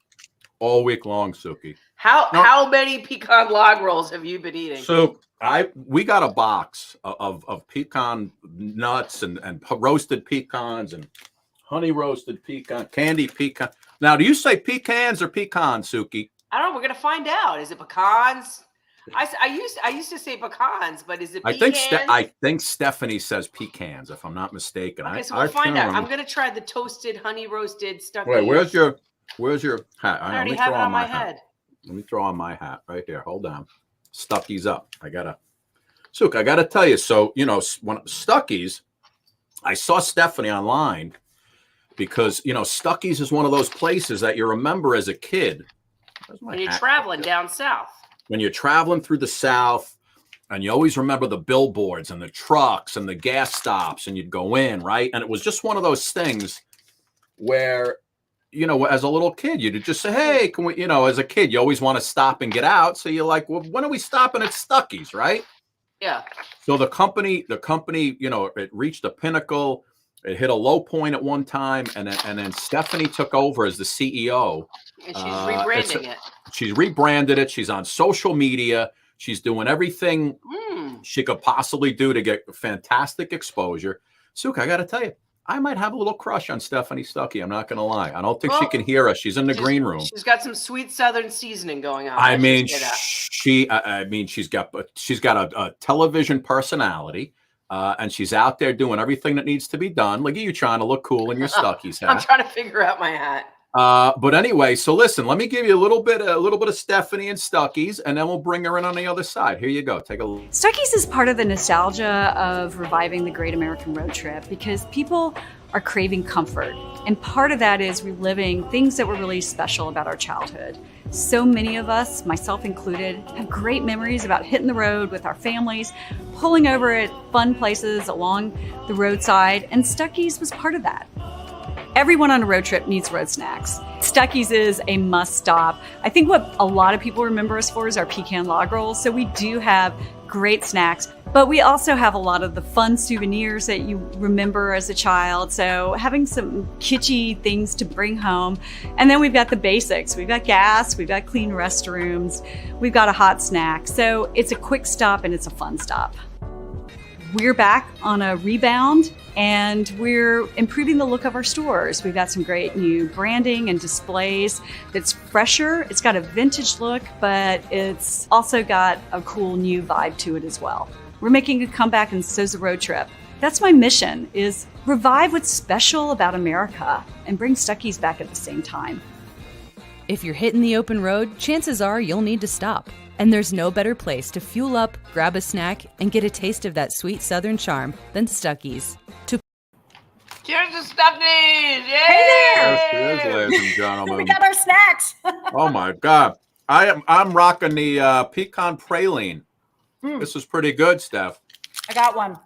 Speaker 2: all week long, Suki.
Speaker 1: How many pecan log rolls have you been eating?
Speaker 2: So we got a box of pecan nuts and roasted pecans and honey roasted pecan, candy pecan. Now, do you say pecans or pecans, Suki?
Speaker 1: I don't know. We're gonna find out. Is it pecans? I used to say pecans, but is it pecans?
Speaker 2: I think Stephanie says pecans, if I'm not mistaken.
Speaker 1: Okay, so we'll find out. I'm gonna try the toasted honey roasted stuff.
Speaker 2: Wait, where's your hat?
Speaker 1: I already have it on my head.
Speaker 2: Let me throw on my hat right there. Hold on. Stucky's up. I gotta tell you. So, when Stucky's, I saw Stephanie online because, Stucky's is one of those places that you remember as a kid
Speaker 1: When you're traveling down south.
Speaker 2: When you're traveling through the South, and you always remember the billboards and the trucks and the gas stops, and you'd go in, right? And it was just one of those things where, you know, as a little kid, you'd just say, hey, can we, you know, as a kid, you always want to stop and get out. So you're like, well, when are we stopping at Stuckey's, right?
Speaker 1: Yeah.
Speaker 2: So the company, you know, it reached a pinnacle. It hit a low point at one time, and then Stephanie took over as the CEO.
Speaker 1: And she's rebranding it.
Speaker 2: She's rebranded it. She's on social media. She's doing everything she could possibly do to get fantastic exposure. Suk, I got to tell you, I might have a little crush on Stephanie Stuckey. I'm not going to lie. I don't think she can hear us. She's in the green room.
Speaker 1: She's got some sweet Southern seasoning going on.
Speaker 2: I mean, she's got a television personality. And she's out there doing everything that needs to be done. Look at you trying to look cool in your Stuckey's hat.
Speaker 1: I'm trying to figure out my hat.
Speaker 2: But anyway, so listen, let me give you a little bit of Stephanie and Stuckey's, and then we'll bring her in on the other side. Here you go. Take a look.
Speaker 12: Stuckey's is part of the nostalgia of reviving the Great American Road Trip because people are craving comfort. And part of that is reliving things that were really special about our childhood. So many of us, myself included, have great memories about hitting the road with our families, pulling over at fun places along the roadside, and Stuckey's was part of that. Everyone on a road trip needs road snacks. Stuckey's is a must stop. I think what a lot of people remember us for is our pecan log rolls. So we do have great snacks, but we also have a lot of the fun souvenirs that you remember as a child. So having some kitschy things to bring home. And then we've got the basics. We've got gas, we've got clean restrooms, we've got a hot snack. So it's a quick stop and it's a fun stop. We're back on a rebound and we're improving the look of our stores. We've got some great new branding and displays that's fresher. It's got a vintage look, but it's also got a cool new vibe to it as well. We're making a comeback and so's the road trip. That's my mission, is revive what's special about America and bring Stuckey's back at the same time.
Speaker 13: If you're hitting the open road, chances are you'll need to stop. And there's no better place to fuel up, grab a snack, and get a taste of that sweet Southern charm than Stuckey's.
Speaker 1: Cheers to Stuckey's! Yay!
Speaker 12: Hey there!
Speaker 2: Cheers, ladies and gentlemen.
Speaker 12: We got our snacks.
Speaker 2: Oh my God. I'm rocking the pecan praline. This is pretty good, Steph.
Speaker 12: I got one.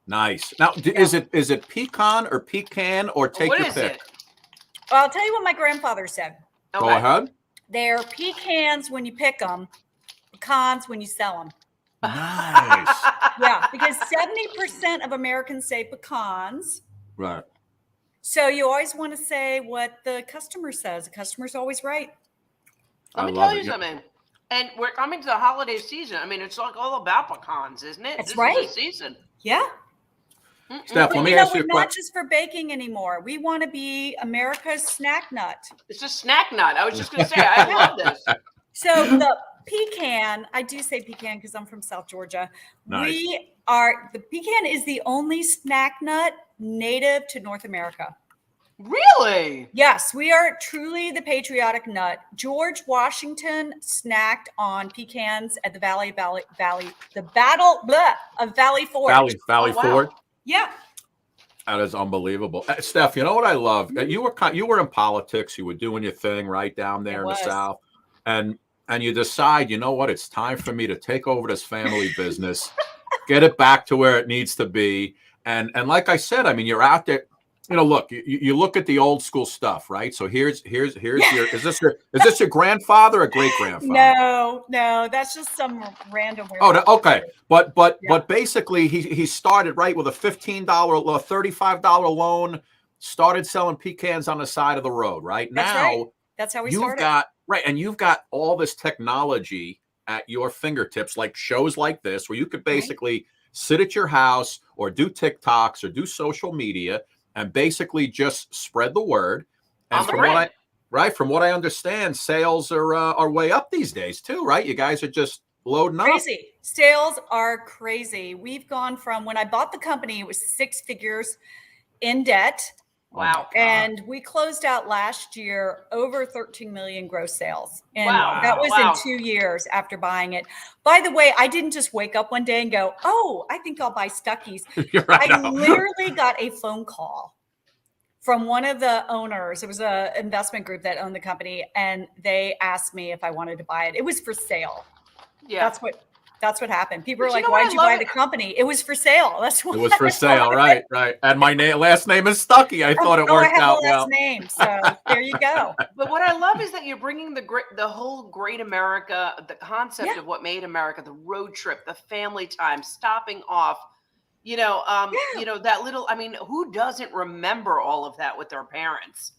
Speaker 2: Nice. Now, is it pecan or pecan or take your pick?
Speaker 12: Well, I'll tell you what my grandfather said.
Speaker 2: Okay. Go ahead.
Speaker 12: They're pecans when you pick them, pecans when you sell them.
Speaker 2: Nice.
Speaker 12: Yeah, because 70% of Americans say pecans.
Speaker 2: Right.
Speaker 12: So you always want to say what the customer says. The customer's always right.
Speaker 1: Let me tell you something. And we're coming to the holiday season. I mean, it's like all about pecans, isn't it?
Speaker 12: That's
Speaker 1: this
Speaker 12: right.
Speaker 1: Is the season.
Speaker 12: Yeah.
Speaker 2: Steph, let me ask you a question.
Speaker 12: We're not just for baking anymore. We want to be America's snack nut.
Speaker 1: It's a snack nut. I was just going to say, I love this.
Speaker 12: So the pecan, I do say pecan because I'm from South Georgia.
Speaker 2: Nice.
Speaker 12: The pecan is the only snack nut native to North America.
Speaker 1: Really?
Speaker 12: Yes, we are truly the patriotic nut. George Washington snacked on pecans at the Battle of Valley Forge.
Speaker 2: Valley Forge.
Speaker 12: Yeah.
Speaker 2: That is unbelievable. Steph, you know what I love? You were in politics. You were doing your thing right down there in the South. And you decide, you know what? It's time for me to take over this family business, get it back to where it needs to be. And like I said, I mean, you're out there. You know, look, you look at the old school stuff, right? So here's your is this your grandfather or great grandfather?
Speaker 12: No, that's just some random.
Speaker 2: Okay, but basically he started right with a $15, $35 loan, started selling pecans on the side of the road, right?
Speaker 12: That's how we started.
Speaker 2: And you've got all this technology at your fingertips, like shows like this, where you could basically sit at your house or do TikToks or do social media and basically just spread the word. And from what I understand, sales are way up these days too, right? You guys are just loading up.
Speaker 12: Crazy. Sales are crazy. We've gone from when I bought the company, it was 6 figures in debt.
Speaker 1: Wow.
Speaker 12: And we closed out last year over 13 million gross sales. And that was in 2 years after buying it. By the way, I didn't just wake up one day and go, oh, I think I'll buy Stuckey's. I literally got a phone call from one of the owners. It was an investment group that owned the company, and they asked me if I wanted to buy it. It was for sale.
Speaker 1: Yeah.
Speaker 12: That's what happened. People were
Speaker 1: But
Speaker 12: like, "Why'd you buy the company?" It was for sale. That's why
Speaker 2: it was for sale, right? And my last name is Stucky. I thought it worked out well.
Speaker 12: I have a last name, so there you go.
Speaker 1: But what I love is that you're bringing the whole great America, the concept of what made America, the road trip, the family time, stopping off. You know, that little. I mean, who doesn't remember all of that with their parents?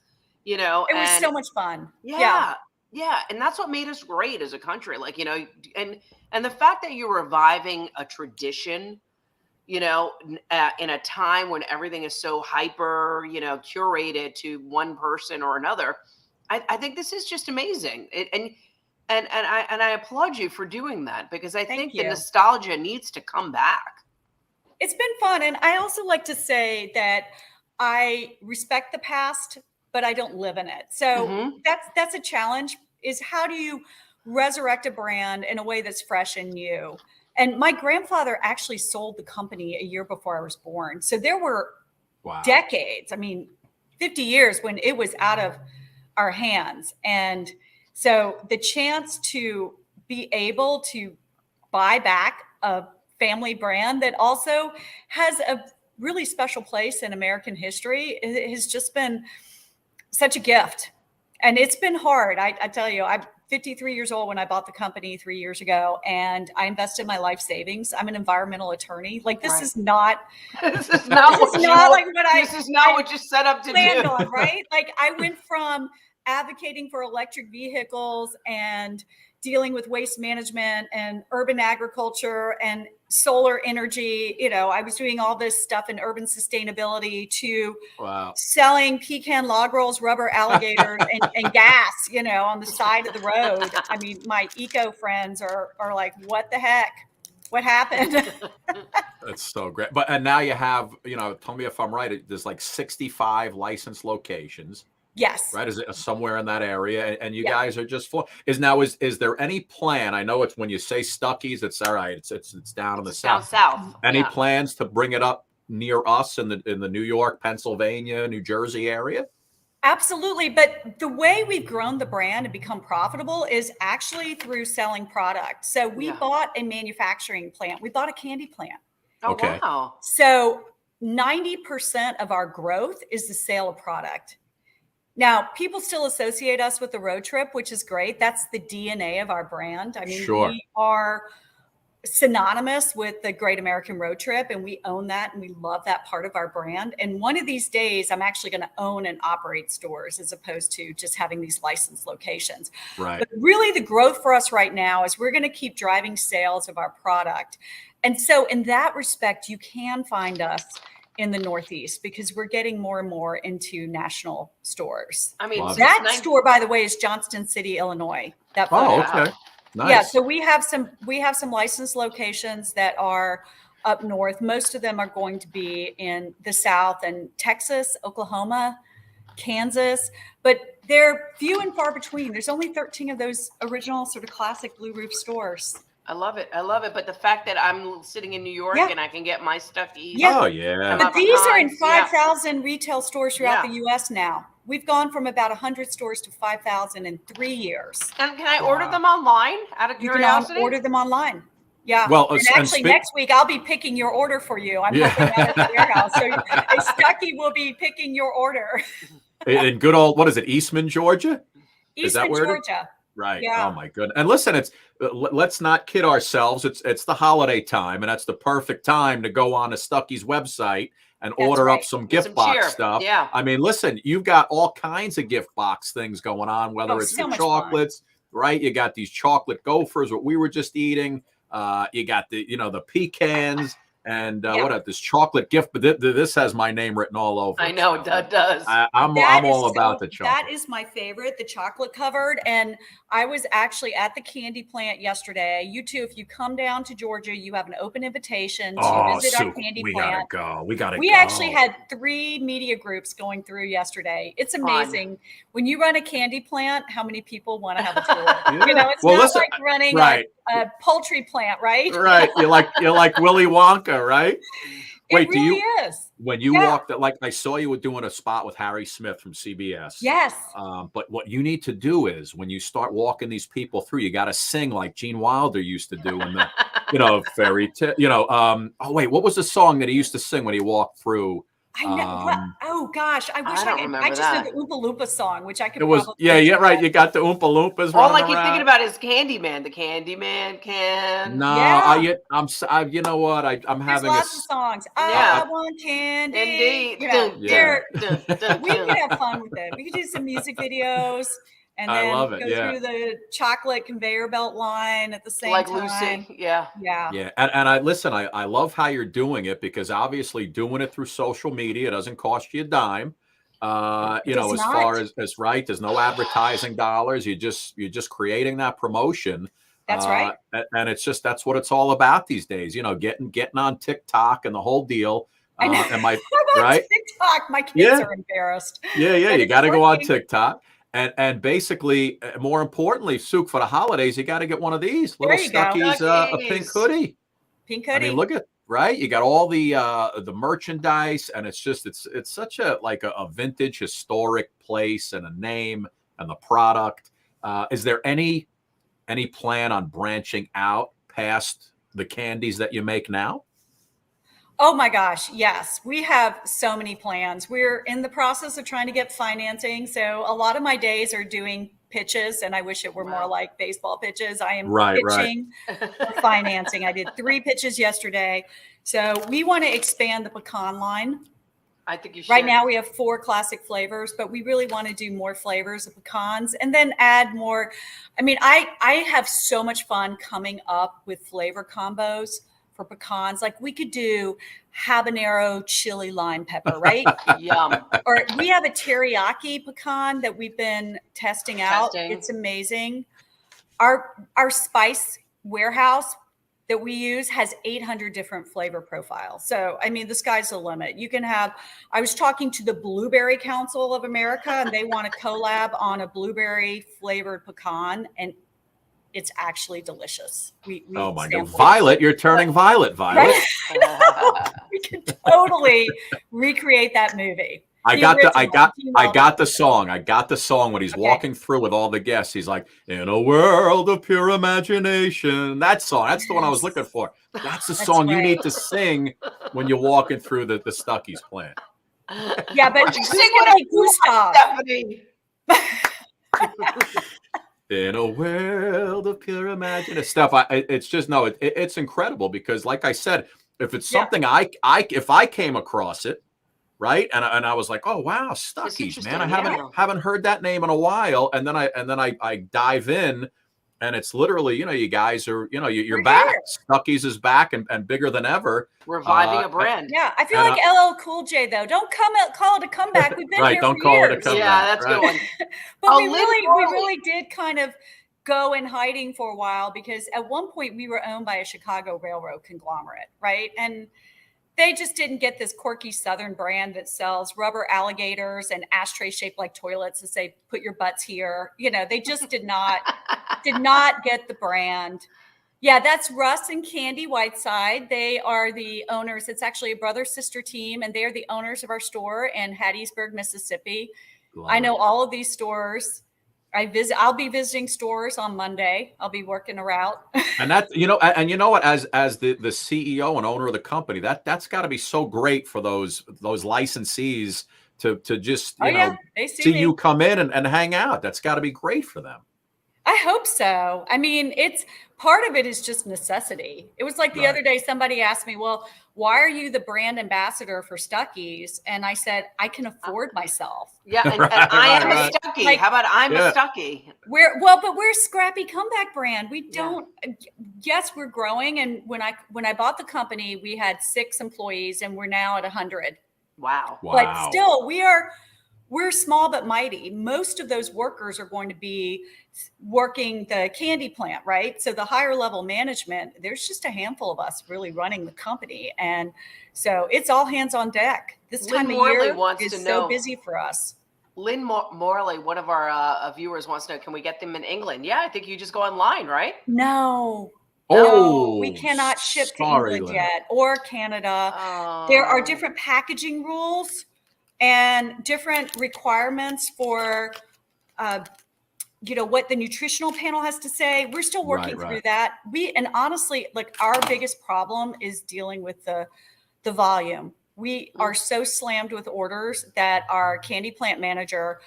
Speaker 1: You know,
Speaker 12: it was so much fun.
Speaker 1: Yeah, and that's what made us great as a country. Like, you know, and the fact that you're reviving a tradition, you know, in a time when everything is so hyper, you know, curated to one person or another, I think this is just amazing. And I applaud you for doing that, because I think the nostalgia needs to come back.
Speaker 12: It's been fun, and I also like to say that I respect the past, but I don't live in it. So that's a challenge, is how do you resurrect a brand in a way that's fresh and new? And my grandfather actually sold the company a year before I was born. So there were decades, I mean, 50 years when it was out of our hands. And so the chance to be able to buy back a family brand that also has a really special place in American history, it has just been such a gift. And it's been hard. I tell you, I'm 53 years old when I bought the company 3 years ago, and I invested my life savings. I'm an environmental attorney. Like, this is not,
Speaker 1: this is not what you set up to
Speaker 12: planned
Speaker 1: do.
Speaker 12: on, right? Like, I went from advocating for electric vehicles and dealing with waste management and urban agriculture and solar energy. You know, I was doing all this stuff in urban sustainability to selling pecan log rolls, rubber alligators, and gas, you know, on the side of the road. I mean, my eco friends are like, what the heck? What happened?
Speaker 2: That's so great. And now you have, you know, tell me if I'm right, there's like 65 licensed locations.
Speaker 12: Yes.
Speaker 2: Right. Is it somewhere in that area? And you guys are just full. Is there any plan? I know it's when you say Stuckey's, it's all right. It's down in the south.
Speaker 1: South.
Speaker 2: Any plans to bring it up near us in the New York, Pennsylvania, New Jersey area?
Speaker 12: Absolutely. But the way we've grown the brand and become profitable is actually through selling product. So we bought a manufacturing plant. We bought a candy plant.
Speaker 1: Oh, okay. Wow.
Speaker 12: So 90% of our growth is the sale of product. Now, people still associate us with the road trip, which is great. That's the DNA of our brand. I mean, we are synonymous with the Great American Road Trip, and we own that, and we love that part of our brand. And one of these days, I'm actually going to own and operate stores as opposed to just having these licensed locations.
Speaker 2: Right.
Speaker 12: But really, the growth for us right now is we're going to keep driving sales of our product. And so in that respect, you can find us in the Northeast, because we're getting more and more into national stores.
Speaker 1: I mean,
Speaker 12: that store, by the way, is Johnston City, Illinois. That
Speaker 2: okay. Nice.
Speaker 12: Yeah, so we have some licensed locations that are up north. Most of them are going to be in the South and Texas, Oklahoma, Kansas, but they're few and far between. There's only 13 of those original sort of classic blue roof stores.
Speaker 1: I love it. But the fact that I'm sitting in New York and I can get my Stuckey's.
Speaker 2: Yeah. Oh, yeah.
Speaker 12: But these are in 5,000 retail stores throughout the U.S. now. We've gone from about 100 stores to 5,000 in 3 years.
Speaker 1: And can I order them online out of curiosity?
Speaker 12: You can order them online. Yeah.
Speaker 2: Well,
Speaker 12: and actually, next week I'll be picking your order for you. I'm helping out at the warehouse, so a Stuckey will be picking your order.
Speaker 2: In good old, what is it, Eastman, Georgia?
Speaker 12: Eastman, Georgia.
Speaker 2: Right.
Speaker 12: Yeah.
Speaker 2: Oh my goodness. And listen, let's not kid ourselves. It's the holiday time, and that's the perfect time to go on a Stuckey's website and order up some gift box stuff.
Speaker 1: Yeah.
Speaker 2: I mean, listen, you've got all kinds of gift box things going on, whether it's the chocolates, right? You got these chocolate gophers, what we were just eating. You got the pecans. And what are this chocolate gift? But this has my name written all over.
Speaker 1: I know, that does.
Speaker 2: I'm all about the chocolate.
Speaker 12: That is my favorite, the chocolate covered. And I was actually at the candy plant yesterday. You too, if you come down to Georgia, you have an open invitation to visit our candy plant.
Speaker 2: We gotta go.
Speaker 12: We actually had 3 media groups going through yesterday. It's amazing. When you run a candy plant, how many people want to have a tour? You know, it's not like running a poultry plant, right?
Speaker 2: Right. You're like Willy Wonka, right? Wait,
Speaker 14: It really is.
Speaker 2: When you walked, like I saw you were doing a spot with Harry Smith from CBS.
Speaker 14: Yes.
Speaker 2: But what you need to do is when you start walking these people through, you got to sing like Gene Wilder used to do in the, fairy tale. Oh wait, what was the song that he used to sing when he walked through?
Speaker 14: I know. Oh gosh, I wish I could. I just know the Oompa Loompa song, which I could.
Speaker 2: It was right. You got the Oompa Loompas.
Speaker 1: All I keep thinking about is Candyman. The Candyman can.
Speaker 2: No, you know what? I'm having
Speaker 14: lots of songs.
Speaker 1: Yeah.
Speaker 14: I want candy.
Speaker 1: Indeed.
Speaker 14: We could have fun with it. We could do some music videos. And then go through the chocolate conveyor belt line at the same time.
Speaker 1: Like Lucy, yeah.
Speaker 2: And I listen. I love how you're doing it because obviously doing it through social media doesn't cost you a dime. As far as right, there's no advertising dollars. You're just creating that promotion.
Speaker 14: That's right.
Speaker 2: And it's just that's what it's all about these days. Getting on TikTok and the whole deal.
Speaker 14: I know.
Speaker 2: Right?
Speaker 14: TikTok. My kids are embarrassed.
Speaker 2: Yeah. You got to go on TikTok. And basically, more importantly, Sook, for the holidays, you got to get one of these little Stucky's, a pink hoodie.
Speaker 14: Pink hoodie.
Speaker 2: I mean, look at right. You got all the merchandise, and it's such a vintage, historic place and a name and the product. Is there any plan on branching out past the candies that you make now?
Speaker 14: Oh my gosh, yes. We have so many plans. We're in the process of trying to get financing. So a lot of my days are doing pitches, and I wish it were more like baseball pitches. I am pitching for financing. I did 3 pitches yesterday. So we want to expand the pecan line.
Speaker 1: I think you should.
Speaker 14: Right now we have 4 classic flavors, but we really want to do more flavors of pecans and then add more. I mean, I have so much fun coming up with flavor combos for pecans. Like we could do habanero chili lime pepper, right?
Speaker 1: Yum.
Speaker 14: Or we have a teriyaki pecan that we've been testing out. It's amazing. Our spice warehouse that we use has 800 different flavor profiles. So, I mean, the sky's the limit. You can have, I was talking to the Blueberry Council of America and they want to collab on a blueberry flavored pecan, and it's actually delicious.
Speaker 2: Oh my God. Violet, you're turning violet, Violet.
Speaker 14: We can totally recreate that movie.
Speaker 2: I got the song. I got the song when he's walking through with all the guests. He's like, in a world of pure imagination. That song. That's the one I was looking for. That's the song you need to sing when you're walking through the Stuckey's plant.
Speaker 14: Yeah, but sing what I Gustav.
Speaker 2: In a world of pure imagination stuff. It's just it's incredible because, like I said, if it's something if I came across it, right, and I was like, oh wow, Stuckey's, man, I haven't heard that name in a while, and then I dive in, and it's literally, you guys are, you're back. Stuckey's is back and bigger than ever,
Speaker 1: reviving a brand.
Speaker 14: Yeah, I feel like LL Cool J though. Don't call it a comeback. We've been here
Speaker 2: don't
Speaker 14: for
Speaker 2: call
Speaker 14: years.
Speaker 2: it a comeback.
Speaker 1: Yeah, that's a good one.
Speaker 14: But we really did kind of go in hiding for a while because at one point we were owned by a Chicago railroad conglomerate, right? And they just didn't get this quirky Southern brand that sells rubber alligators and ashtrays shaped like toilets to say, put your butts here. They just did not get the brand. Yeah, that's Russ and Candy Whiteside. They are the owners. It's actually a brother-sister team, and they are the owners of our store in Hattiesburg, Mississippi. I know all of these stores. I'll be visiting stores on Monday. I'll be working a route.
Speaker 2: And that, and you know what, as the CEO and owner of the company, that's got to be so great for those licensees to just, see you come in and hang out. That's got to be great for them.
Speaker 14: I hope so. I mean, it's part of it is just necessity. It was like the other day, somebody asked me, well, why are you the brand ambassador for Stuckey's? And I said, I can afford myself.
Speaker 1: Yeah. And I am a Stuckey. Like, how about I'm a Stuckey?
Speaker 14: We're a scrappy comeback brand. We don't, yes, we're growing. And when I bought the company, we had 6 employees and we're now at 100.
Speaker 1: Wow.
Speaker 14: But still we're small but mighty. Most of those workers are going to be working the candy plant, right? So the higher level management, there's just a handful of us really running the company. And so it's all hands on deck. This time of year is so busy for us.
Speaker 1: Lynn Morley, one of our viewers, wants to know, can we get them in England? Yeah, I think you just go online, right?
Speaker 14: No,
Speaker 2: Oh,
Speaker 14: we cannot ship to
Speaker 2: sorry,
Speaker 14: England
Speaker 2: Lynn.
Speaker 14: yet, or Canada. There are different packaging rules and different requirements for, what the nutritional panel has to say. We're still working through that. And honestly, like, our biggest problem is dealing with the volume. We are so slammed with orders that our candy plant manager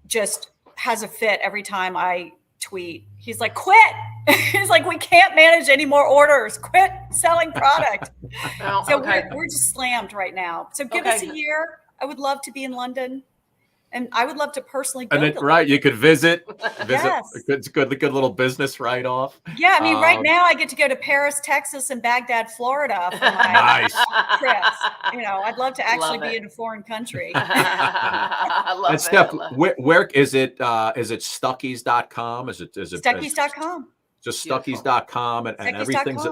Speaker 14: just has a fit every time I tweet. He's like, quit. He's like, we can't manage any more orders. Quit selling product. We're just slammed right now. So give us a year. I would love to be in London. And I would love to personally go.
Speaker 2: And then, you could visit.
Speaker 14: Yes.
Speaker 2: Good little business write-off.
Speaker 14: Yeah, I mean, right now I get to go to Paris, Texas, and Baghdad, Florida for my trips. I'd love to actually be in a foreign country.
Speaker 1: I love
Speaker 2: and Steph, where is it? Is it Stuckey's.com? Is it
Speaker 14: Stuckey's.com?
Speaker 2: Just Stuckey's.com and everything's.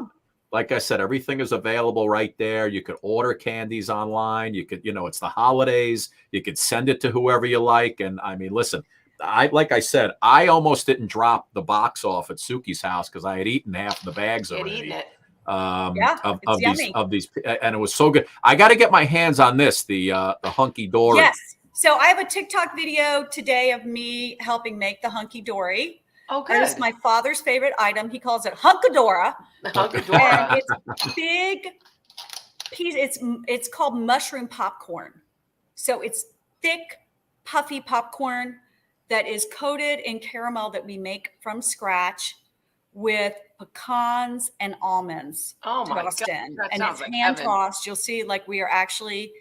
Speaker 2: Like I said, everything is available right there. You could order candies online. You could, it's the holidays. You could send it to whoever you like. And I mean, listen, like I said, I almost didn't drop the box off at Suki's house because I had eaten half of the bags already. Of these, and it was so good. I got to get my hands on this, the hunky dory.
Speaker 14: Yes. So I have a TikTok video today of me helping make the hunky dory.
Speaker 1: Oh, good.
Speaker 14: That is my father's favorite item. He calls it hunkadora.
Speaker 1: Hunkadora.
Speaker 14: And it's big piece. It's called mushroom popcorn. So it's thick, puffy popcorn that is coated in caramel that we make from scratch with pecans and almonds tossed in. And it's hand tossed. You'll see, like, we are actually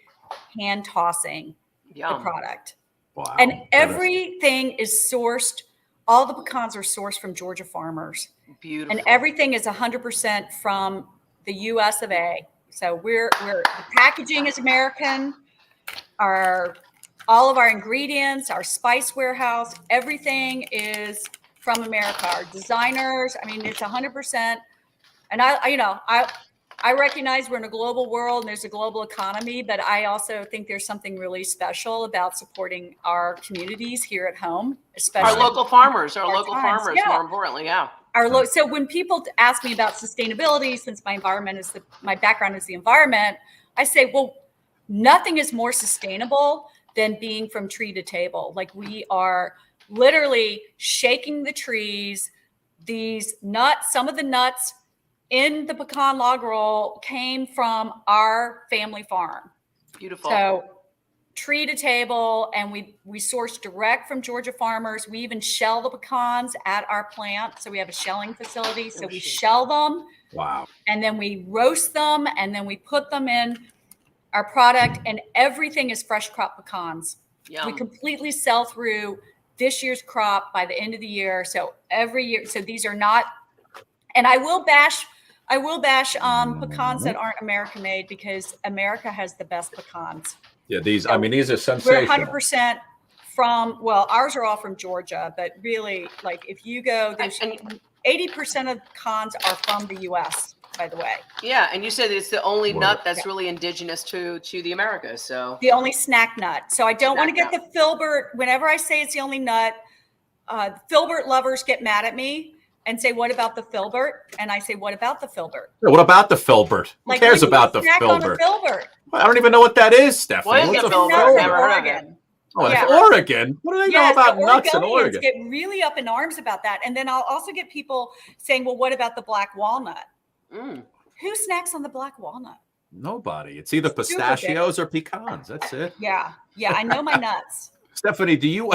Speaker 14: hand tossing the product.
Speaker 2: Wow.
Speaker 14: And everything is sourced. All the pecans are sourced from Georgia farmers.
Speaker 1: Beautiful.
Speaker 14: And everything is 100% from the US of A. So the packaging is American. All of our ingredients, our spice warehouse, everything is from America. Our designers, I mean, it's 100%. And I recognize we're in a global world and there's a global economy, but I also think there's something really special about supporting our communities here at home, especially
Speaker 1: our local farmers, more importantly.
Speaker 14: So when people ask me about sustainability, since my background is the environment, I say, well, nothing is more sustainable than being from tree to table. Like, we are literally shaking the trees. These nuts, some of the nuts in the pecan log roll came from our family farm.
Speaker 1: Beautiful.
Speaker 14: So tree to table, and we source direct from Georgia farmers. We even shell the pecans at our plant. So we have a shelling facility. So we shell them.
Speaker 2: Wow.
Speaker 14: And then we roast them, and then we put them in our product, and everything is fresh crop pecans.
Speaker 1: Yum.
Speaker 14: We completely sell through this year's crop by the end of the year. So every year, so these are not, and I will bash pecans that aren't American made, because America has the best pecans.
Speaker 2: Yeah, these are sensational.
Speaker 14: We're 100% ours are all from Georgia, but really, like, if you go, there's 80% of pecans are from the US, by the way.
Speaker 1: Yeah, and you said it's the only nut that's really indigenous to the Americas. So
Speaker 14: the only snack nut. So I don't want to get the filbert. Whenever I say it's the only nut, filbert lovers get mad at me and say, what about the filbert? And I say, what about the filbert?
Speaker 2: What about the filbert? Who cares about the filbert? I don't even know what that is, Stephanie.
Speaker 1: What is the filbert? Never heard of it.
Speaker 2: Oh, it's Oregon. What do they know about nuts in Oregon?
Speaker 14: Get really up in arms about that. And then I'll also get people saying, well, what about the black walnut? Who snacks on the black walnut?
Speaker 2: Nobody. It's either pistachios or pecans. That's it.
Speaker 14: Yeah. I know my nuts.
Speaker 2: Stephanie, do you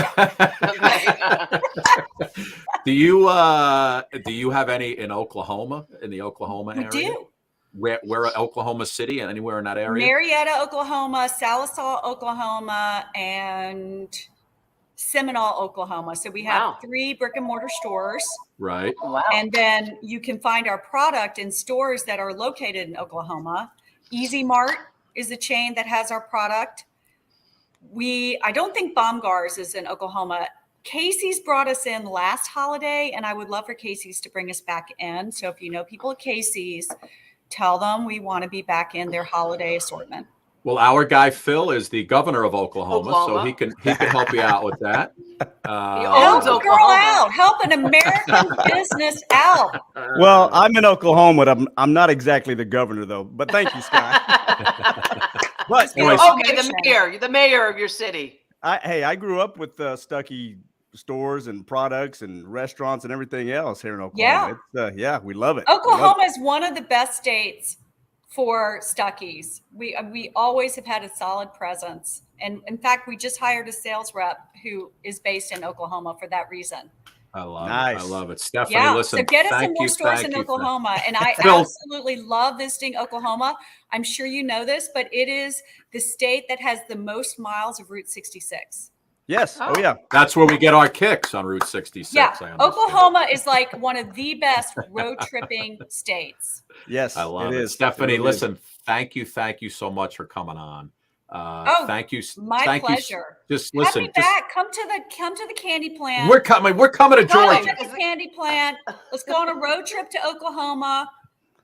Speaker 2: have any in Oklahoma, in the Oklahoma area?
Speaker 14: We do.
Speaker 2: Where Oklahoma City and anywhere in that area?
Speaker 14: Marietta, Oklahoma, Sallisaw, Oklahoma, and Seminole, Oklahoma. So we have 3 brick and mortar stores.
Speaker 2: Right.
Speaker 1: Wow.
Speaker 14: And then you can find our product in stores that are located in Oklahoma. Easy Mart is a chain that has our product. I don't think Baumgar's is in Oklahoma. Casey's brought us in last holiday, and I would love for Casey's to bring us back in. So if you know people at Casey's, tell them we want to be back in their holiday assortment.
Speaker 2: Well, our guy Phil is the governor of Oklahoma. So he can help you out with that.
Speaker 14: Help a girl out. Help an American business out.
Speaker 15: Well, I'm in Oklahoma. I'm not exactly the governor, though. But thank you, Scott. But
Speaker 1: okay, the mayor of your city.
Speaker 15: I grew up with Stucky stores and products and restaurants and everything else here in Oklahoma. Yeah, we love it.
Speaker 14: Oklahoma is one of the best states for Stuckey's. We always have had a solid presence. And in fact, we just hired a sales rep who is based in Oklahoma for that reason.
Speaker 2: I love it. I love it. Stephanie,
Speaker 14: yeah,
Speaker 2: listen.
Speaker 14: So get us some more stores in Oklahoma. And I absolutely love visiting Oklahoma. I'm sure you know this, but it is the state that has the most miles of Route 66.
Speaker 15: Yes. Oh, yeah.
Speaker 2: That's where we get our kicks on Route 66.
Speaker 14: Yeah. Oklahoma is like one of the best road tripping states.
Speaker 15: Yes.
Speaker 2: I love it. Stephanie, listen, thank you so much for coming on. Thank you.
Speaker 14: My pleasure.
Speaker 2: Just listen.
Speaker 14: Have me back. Come to the candy plant.
Speaker 2: We're coming to Georgia.
Speaker 14: Come to the candy plant. Let's go on a road trip to Oklahoma.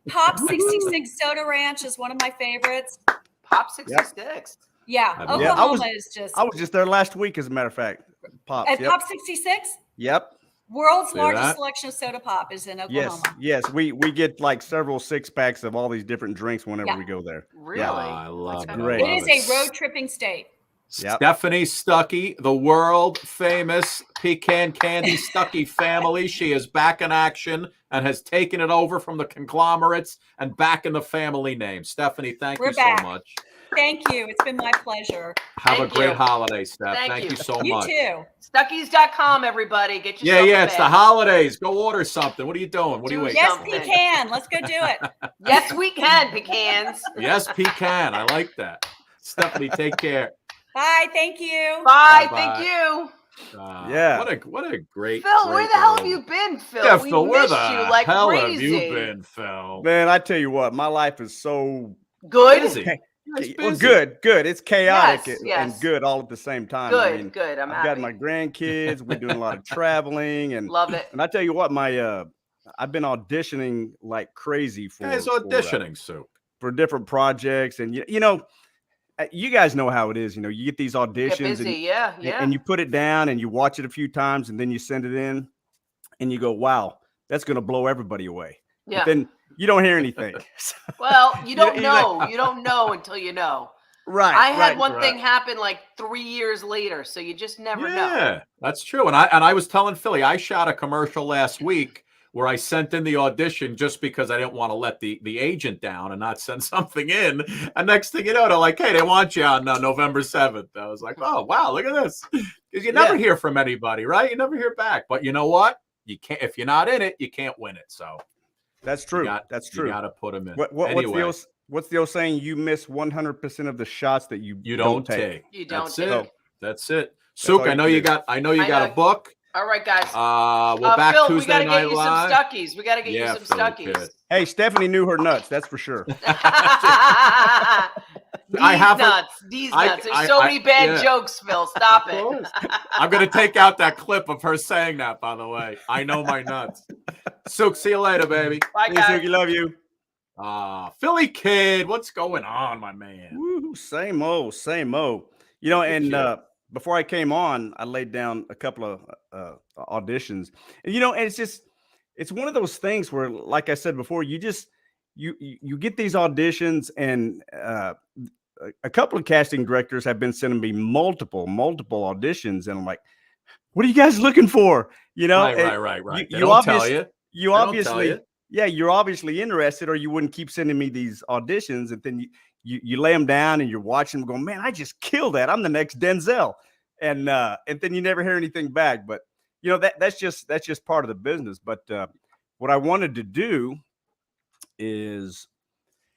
Speaker 14: Pop 66 Soda Ranch is one of my favorites.
Speaker 1: Pop 66.
Speaker 14: Yep. Yeah, Oklahoma is just.
Speaker 15: I was just there last week, as a matter of fact.
Speaker 14: Pop 66.
Speaker 15: Yep.
Speaker 14: World's largest selection of soda pop is in Oklahoma.
Speaker 15: Yes. We get like several 6-packs of all these different drinks whenever we go there.
Speaker 1: Really?
Speaker 2: Yeah. I love it.
Speaker 15: Great.
Speaker 14: It is a road tripping state.
Speaker 15: Yep.
Speaker 2: Stephanie Stuckey, the world famous pecan candy Stuckey family. She is back in action and has taken it over from the conglomerates and back in the family name. Stephanie, thank you so much.
Speaker 14: Thank you. It's been my pleasure.
Speaker 2: Have a great holiday, Steph. Thank you so much.
Speaker 14: You too.
Speaker 1: Stuckeys.com, everybody. Get yourself
Speaker 2: Yeah, it's the holidays. Go order something. What are you doing? What are you waiting
Speaker 14: for?
Speaker 2: Yes,
Speaker 14: pecan. Let's go do it.
Speaker 1: Yes, we can, pecans.
Speaker 2: Yes, pecan. I like that. Stephanie, take care.
Speaker 14: Bye. Thank you.
Speaker 1: Bye. Thank you.
Speaker 2: What a great
Speaker 1: Phil, where the hell have you been, Phil?
Speaker 2: Yeah,
Speaker 1: we
Speaker 2: Phil, where
Speaker 1: missed
Speaker 2: the
Speaker 1: you like
Speaker 2: hell
Speaker 1: crazy.
Speaker 2: have you been, Phil?
Speaker 15: Man, I tell you what, my life is so
Speaker 1: good.
Speaker 15: Well, good. It's chaotic
Speaker 1: yes.
Speaker 15: and good all at the same time.
Speaker 1: Good.
Speaker 15: I've got my grandkids. We're doing a lot of traveling and
Speaker 1: love it.
Speaker 15: And I tell you what, I've been auditioning like crazy for for different projects, and you know, you guys know how it is. You know, you get these auditions, and you put it down and you watch it a few times, and then you send it in, and you go, "Wow, that's going to blow everybody away."
Speaker 1: Yeah.
Speaker 15: But then you don't hear anything.
Speaker 1: Well, you don't know. You don't know until you know.
Speaker 15: Right.
Speaker 1: I had one thing happen like 3 years later, so you just never know.
Speaker 2: Yeah, that's true. And I was telling Philly, I shot a commercial last week where I sent in the audition just because I didn't want to let the agent down and not send something in. And next thing you know, they're like, "Hey, they want you on November 7th." I was like, "Oh, wow, look at this." Because you never hear from anybody, right? You never hear back. But you know what? You can't, if you're not in it, you can't win it. So
Speaker 15: that's true. That's true.
Speaker 2: You got to put them in.
Speaker 15: What's the old saying? You miss 100% of the shots that you don't take.
Speaker 1: You don't
Speaker 2: That's
Speaker 1: take.
Speaker 2: it. That's it. Sook, I know you got a book.
Speaker 1: All right, guys.
Speaker 2: We're back
Speaker 1: Phil,
Speaker 2: Tuesday
Speaker 1: we gotta
Speaker 2: Night
Speaker 1: get you
Speaker 2: Live.
Speaker 1: some Stuckeys. We got to get you some Stuckeys.
Speaker 15: Hey, Stephanie knew her nuts. That's for sure.
Speaker 1: These nuts. There's so many bad jokes, Phil. Stop it.
Speaker 2: I'm going to take out that clip of her saying that, by the way. I know my nuts. Sook, see you later, baby.
Speaker 1: Bye, guys.
Speaker 15: Hey, Sook, love you.
Speaker 2: Philly kid, what's going on, my man?
Speaker 15: Woo, same old. You know, and before I came on, I laid down a couple of auditions. And, you know, and it's one of those things where, like I said before, you get these auditions, and a couple of casting directors have been sending me multiple auditions, and I'm like, "What are you guys looking for?" You know,
Speaker 2: right. You're obviously
Speaker 15: interested, or you wouldn't keep sending me these auditions, and then you lay them down and you're watching them going, "Man, I just killed that. I'm the next Denzel." And then you never hear anything back. But you know, that's just part of the business. But what I wanted to do is,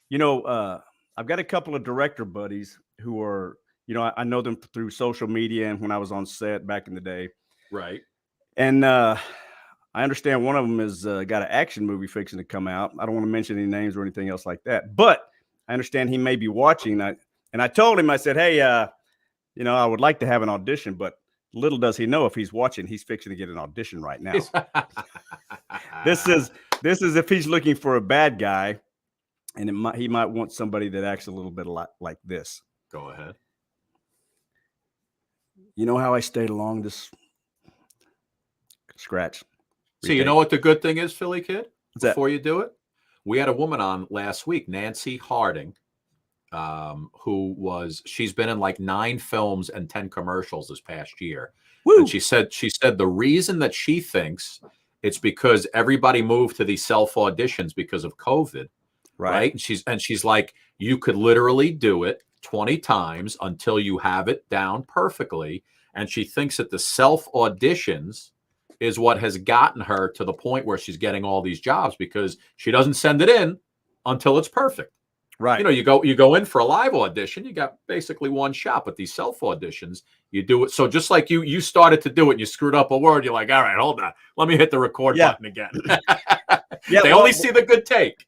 Speaker 15: you know, I've got a couple of director buddies who are, you know, I know them through social media and when I was on set back in the day.
Speaker 2: Right.
Speaker 15: And I understand one of them has got an action movie fixing to come out. I don't want to mention any names or anything else like that, but I understand he may be watching. And I told him, I said, "Hey, you know, I would like to have an audition, but little does he know if he's watching, he's fixing to get an audition right now." This is if he's looking for a bad guy, and he might want somebody that acts a little bit like this.
Speaker 2: Go ahead.
Speaker 15: You know how I stayed along this scratch?
Speaker 2: See, you know what the good thing is, Philly Kid?
Speaker 15: What's that?
Speaker 2: Before you do it, we had a woman on last week, Nancy Harding, she's been in like 9 films and 10 commercials this past year.
Speaker 15: Woo.
Speaker 2: And she said the reason that she thinks it's because everybody moved to these self auditions because of COVID, right? And she's like, you could literally do it 20 times until you have it down perfectly. And she thinks that the self auditions is what has gotten her to the point where she's getting all these jobs, because she doesn't send it in until it's perfect.
Speaker 15: Right.
Speaker 2: You know, you go in for a live audition, you got basically one shot, but these self auditions, you do it. So just like you started to do it and you screwed up a word, you're like, all right, hold on. Let me hit the record button again. They only see the good take.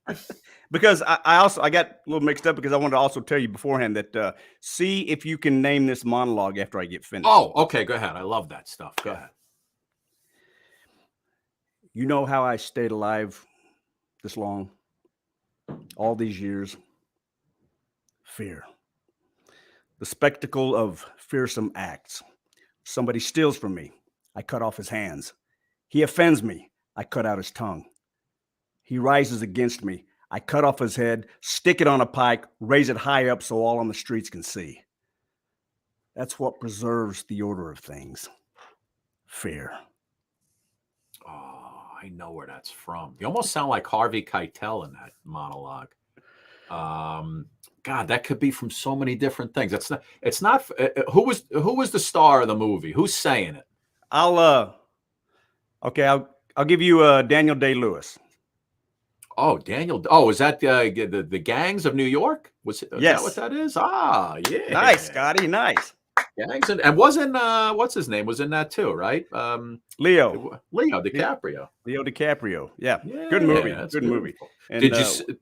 Speaker 15: Because I got a little mixed up because I wanted to also tell you beforehand that see if you can name this monologue after I get finished.
Speaker 2: Oh, okay. Go ahead. I love that stuff. Go ahead.
Speaker 15: You know how I stayed alive this long, all these years? Fear. The spectacle of fearsome acts. Somebody steals from me, I cut off his hands. He offends me, I cut out his tongue. He rises against me, I cut off his head, stick it on a pike, raise it high up so all on the streets can see. That's what preserves the order of things. Fear.
Speaker 2: Oh, I know where that's from. You almost sound like Harvey Keitel in that monologue. God, that could be from so many different things. It's not. Who was the star of the movie? Who's saying it?
Speaker 15: I'll give you Daniel Day-Lewis.
Speaker 2: Oh, Daniel. Oh, is that the Gangs of New York? Is that what that is? Ah, yeah.
Speaker 15: Nice, Scotty. Nice.
Speaker 2: Gangs and wasn't what's his name was in that too, right?
Speaker 15: Leo
Speaker 2: DiCaprio.
Speaker 15: Leo DiCaprio. Yeah. Good movie. Good movie. And,
Speaker 2: Did you?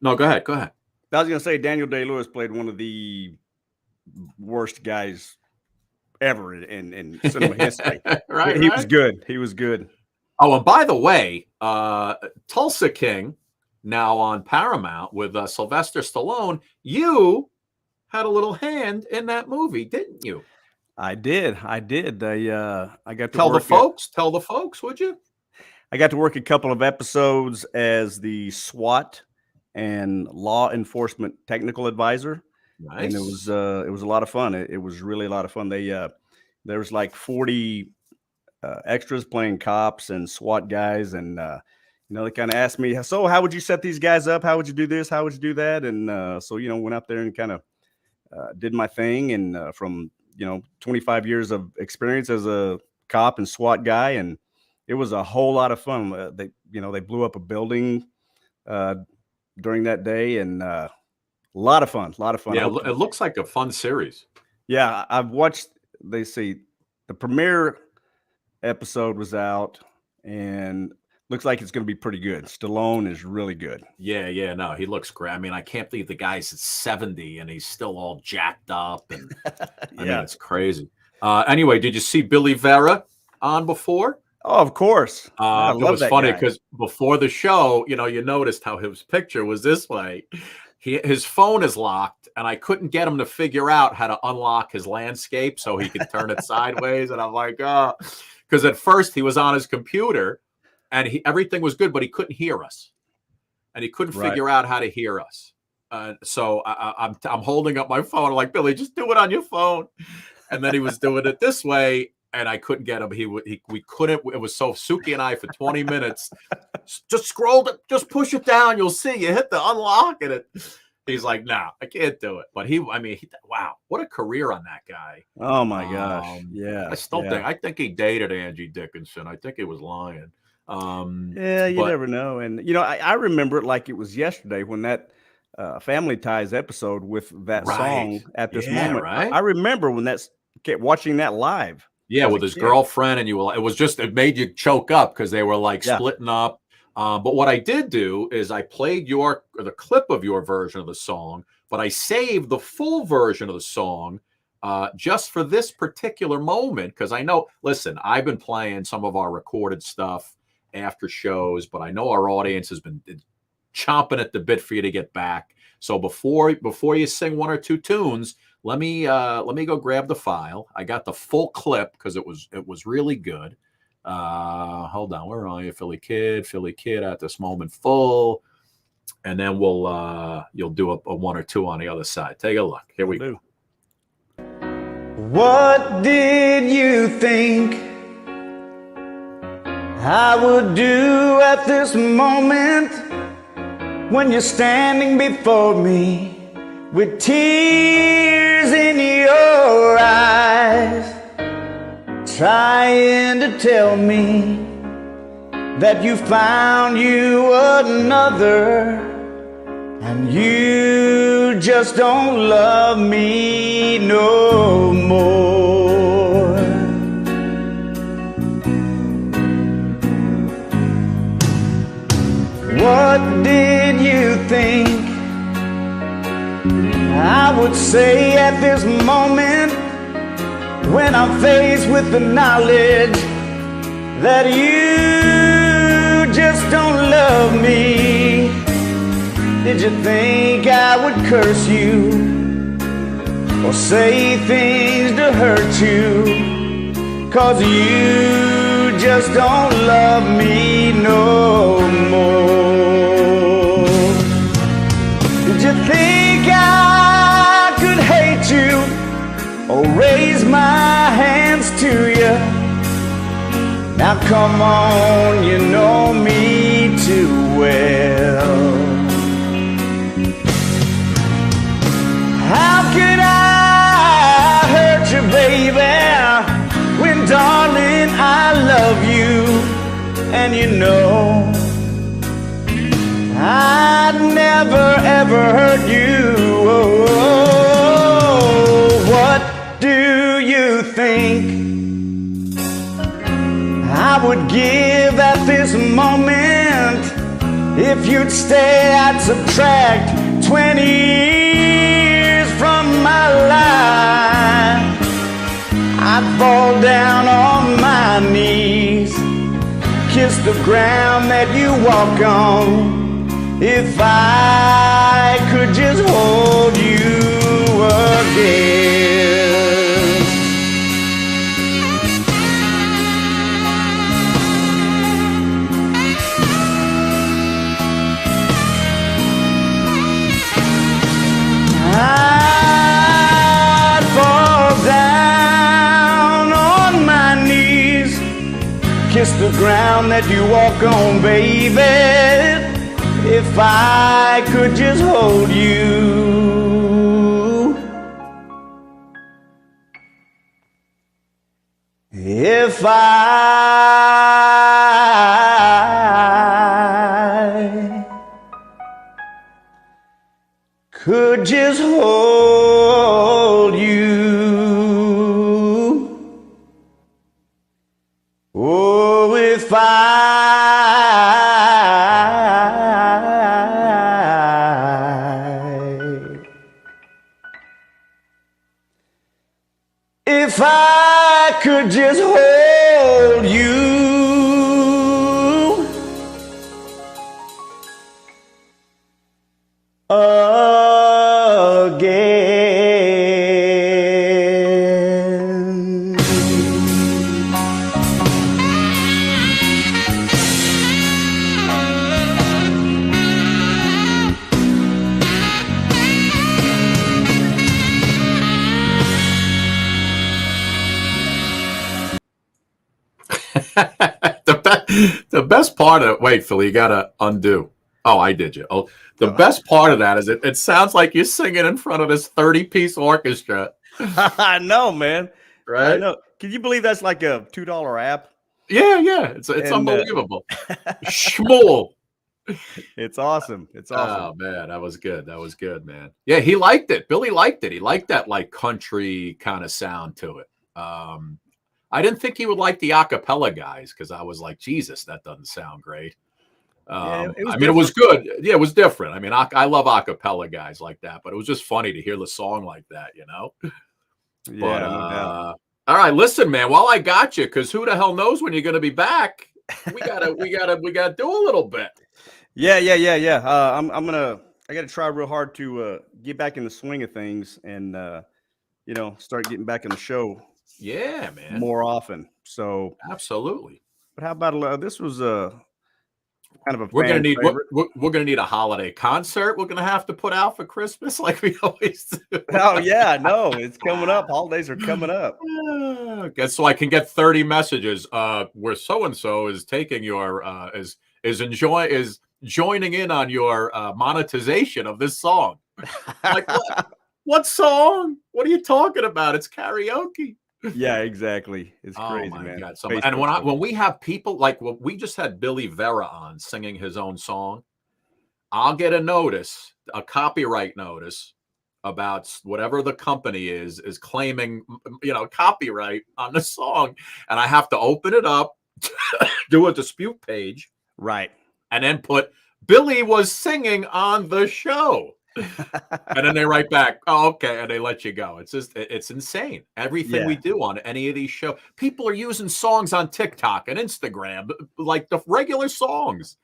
Speaker 2: No, go ahead. Go ahead.
Speaker 15: I was going to say Daniel Day-Lewis played one of the worst guys ever in cinema history. He was good. He was good.
Speaker 2: Oh, and by the way, Tulsa King, now on Paramount with Sylvester Stallone, you had a little hand in that movie, didn't you?
Speaker 15: I did. I got to
Speaker 2: tell the folks, would you?
Speaker 15: I got to work a couple of episodes as the SWAT and law enforcement technical advisor.
Speaker 2: Nice.
Speaker 15: And it was a lot of fun. It was really a lot of fun. There was like 40 extras playing cops and SWAT guys, and they kind of asked me, so how would you set these guys up? How would you do this? How would you do that? And so went out there and kind of did my thing, and from 25 years of experience as a cop and SWAT guy, and it was a whole lot of fun. They blew up a building during that day, and a lot of fun. Yeah,
Speaker 2: it looks like a fun series.
Speaker 15: Yeah, I've watched. They say the premiere episode was out, and looks like it's going to be pretty good. Stallone is really good.
Speaker 2: Yeah, no, he looks great. I mean, I can't believe the guy's 70 and he's still all jacked up, and I mean, it's crazy. Anyway, did you see Billy Vera on before?
Speaker 15: Oh, of course.
Speaker 2: I love it was funny because before the show, you noticed how his picture was this way. His phone is locked, and I couldn't get him to figure out how to unlock his landscape so he could turn it sideways. And I'm like, because at first he was on his computer, and everything was good, but he couldn't hear us, and he couldn't figure out how to hear us. So I'm holding up my phone, I'm like, Billy, just do it on your phone. And then he was doing it this way, and I couldn't get him. We couldn't. It was so Suki and I for 20 minutes. Just scroll it. Just push it down. You'll see. You hit the unlock, and he's like, "No, I can't do it." But wow, what a career on that guy.
Speaker 15: Oh my gosh. Yeah.
Speaker 2: I still think. I think he dated Angie Dickinson. I think he was lying.
Speaker 15: Yeah, you never know. And I remember it like it was yesterday when that Family Ties episode with that song at this moment.
Speaker 2: Right.
Speaker 15: I remember when kept watching that live.
Speaker 2: Yeah, with his girlfriend, and it made you choke up because they were like splitting up. But what I did do is I played the clip of your version of the song, but I saved the full version of the song just for this particular moment, because I know, listen, I've been playing some of our recorded stuff after shows, but I know our audience has been chomping at the bit for you to get back. So before you sing one or two tunes, Let me go grab the file. I got the full clip because it was really good. Hold on, where are you, Philly Kid at this moment full, and then you'll do a one or two on the other side. Take a look. Here we go.
Speaker 11: What did you think I would do at this moment when you're standing before me with tears in your eyes, trying to tell me that you found you another and you just don't love me no more? What did you think I would say at this moment when I'm faced with the knowledge that you just don't love me? Did you think I would curse you or say things to hurt you? 'Cause you just don't love me no more. Did you think I could hate you or raise my hands to you? Now come on, you know me too well. How could I hurt you, baby, when darling I love you, and you know I'd never ever hurt you. Oh, what do you think I would give at this moment if you'd stay? I'd subtract 20 years from my life. I'd fall down on my knees, kiss the ground that you walk on, if I could just hold you again. I'd fall down on my knees, kiss the ground that you walk on, baby, if I could just hold you. If I could just hold you. Oh, if I could just hold you again.
Speaker 2: The best part of it, wait, Philly, you gotta undo. Oh, I did you. Oh, the best part of that is it sounds like you're singing in front of this 30-piece orchestra.
Speaker 15: I know, man.
Speaker 2: Right?
Speaker 15: I know. Can you believe that's like a $2 app?
Speaker 2: Yeah. It's unbelievable. Schmool.
Speaker 15: It's awesome. It's awesome.
Speaker 2: Oh man, that was good, man. Yeah, he liked it. Billy liked it. He liked that like country kind of sound to it. I didn't think he would like the acapella guys because I was like, Jesus, that doesn't sound great. It was good. Yeah, it was different. I mean, I love acapella guys like that, but it was just funny to hear the song like that, you know?
Speaker 15: Yeah,
Speaker 2: But,
Speaker 15: no doubt.
Speaker 2: all right, listen, man, while I got you, because who the hell knows when you're going to be back, we gotta do a little bit.
Speaker 15: Yeah. I got to try real hard to get back in the swing of things and start getting back in the show.
Speaker 2: Yeah, man.
Speaker 15: More often. So
Speaker 2: absolutely.
Speaker 15: But how about this was kind of a
Speaker 2: we're gonna need
Speaker 15: favorite.
Speaker 2: we're gonna need a holiday concert. We're gonna have to put out for Christmas like we always do.
Speaker 15: Oh yeah, no, it's coming up. Holidays are coming up.
Speaker 2: So I can get 30 messages. Where so and so is taking your is joining in on your monetization of this song. Like what? What song? What are you talking about? It's karaoke.
Speaker 15: Yeah, exactly. It's crazy,
Speaker 2: my
Speaker 15: man.
Speaker 2: God. And when we have people like we just had Billy Vera on singing his own song, I'll get a notice, a copyright notice about whatever the company is claiming, copyright on the song, and I have to open it up, do a dispute page,
Speaker 15: right,
Speaker 2: and then put Billy was singing on the show. And then they write back, oh, okay, and they let you go. It's just, it's insane. Everything we do on any of these shows, people are using songs on TikTok and Instagram, like the regular songs.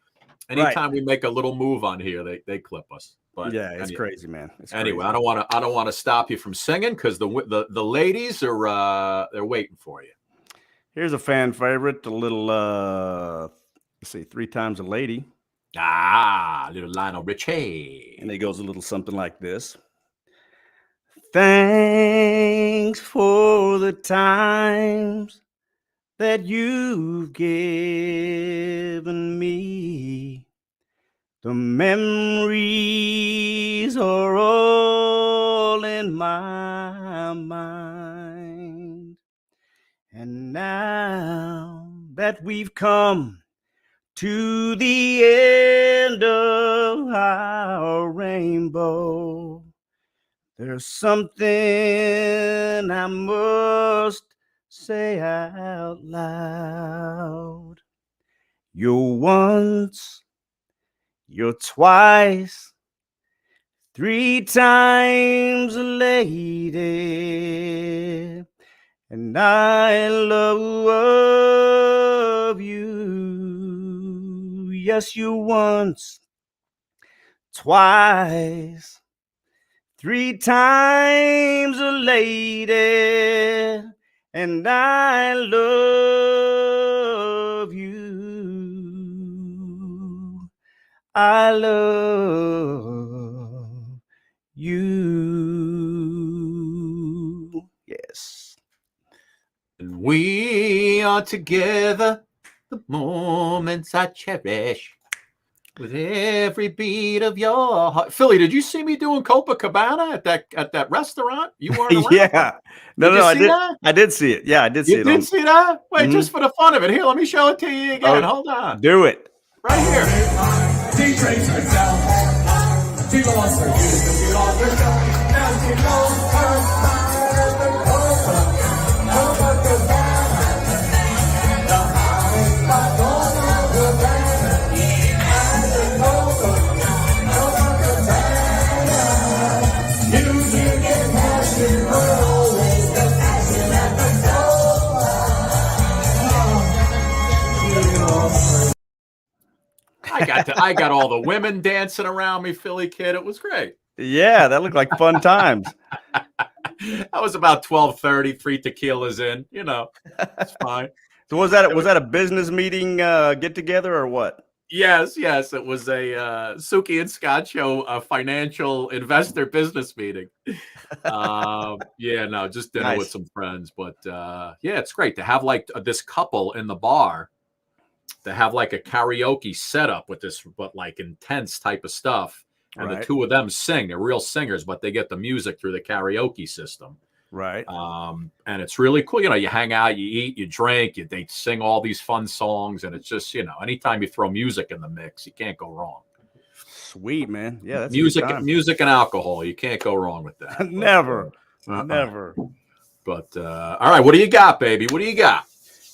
Speaker 2: Anytime we make a little move on here, they clip us. But
Speaker 15: yeah, it's crazy, man.
Speaker 2: Anyway, I don't want to stop you from singing because the ladies are they're waiting for you.
Speaker 15: Here's a fan favorite, a little let's see, 3 Times a Lady.
Speaker 2: Little Lionel Richie.
Speaker 15: And it goes a little something like this. Thanks for the times that you've given me. The memories are all in my mind. And now that we've come to the end of our rainbow, there's something I must say out loud. You're once, you're twice, 3 times a lady, and I love you. Yes, you once, twice, 3 times a lady, and I love you. I love you. Yes.
Speaker 2: And we are together, the moments I cherish, with every beat of your heart. Philly, did you see me doing Copacabana at that restaurant? You weren't around.
Speaker 15: Yeah. No,
Speaker 2: I did.
Speaker 15: I did see it. Yeah, I did see it.
Speaker 2: You did see that? Wait, just for the fun of it. Here, let me show it to you again. Hold on.
Speaker 15: Do it.
Speaker 2: Right here. I got all the women dancing around me, Philly kid. It was great.
Speaker 15: Yeah, that looked like fun times.
Speaker 2: I was about 12:30, 3 tequilas in. It's fine.
Speaker 15: So was that a business meeting get together or what?
Speaker 2: Yes. It was a Stucky and Scott show, a financial investor business meeting. Just dinner with some friends. But it's great to have like this couple in the bar. To have like a karaoke setup with this, but like intense type of stuff. And the two of them sing. They're real singers, but they get the music through the karaoke system.
Speaker 15: Right.
Speaker 2: And it's really cool. You hang out, you eat, you drink, they sing all these fun songs. And it's just, anytime you throw music in the mix, you can't go wrong.
Speaker 15: Sweet, man. Yeah. That's
Speaker 2: music and alcohol. You can't go wrong with that.
Speaker 15: Never. Never.
Speaker 2: But all right. What do you got, baby? What do you got?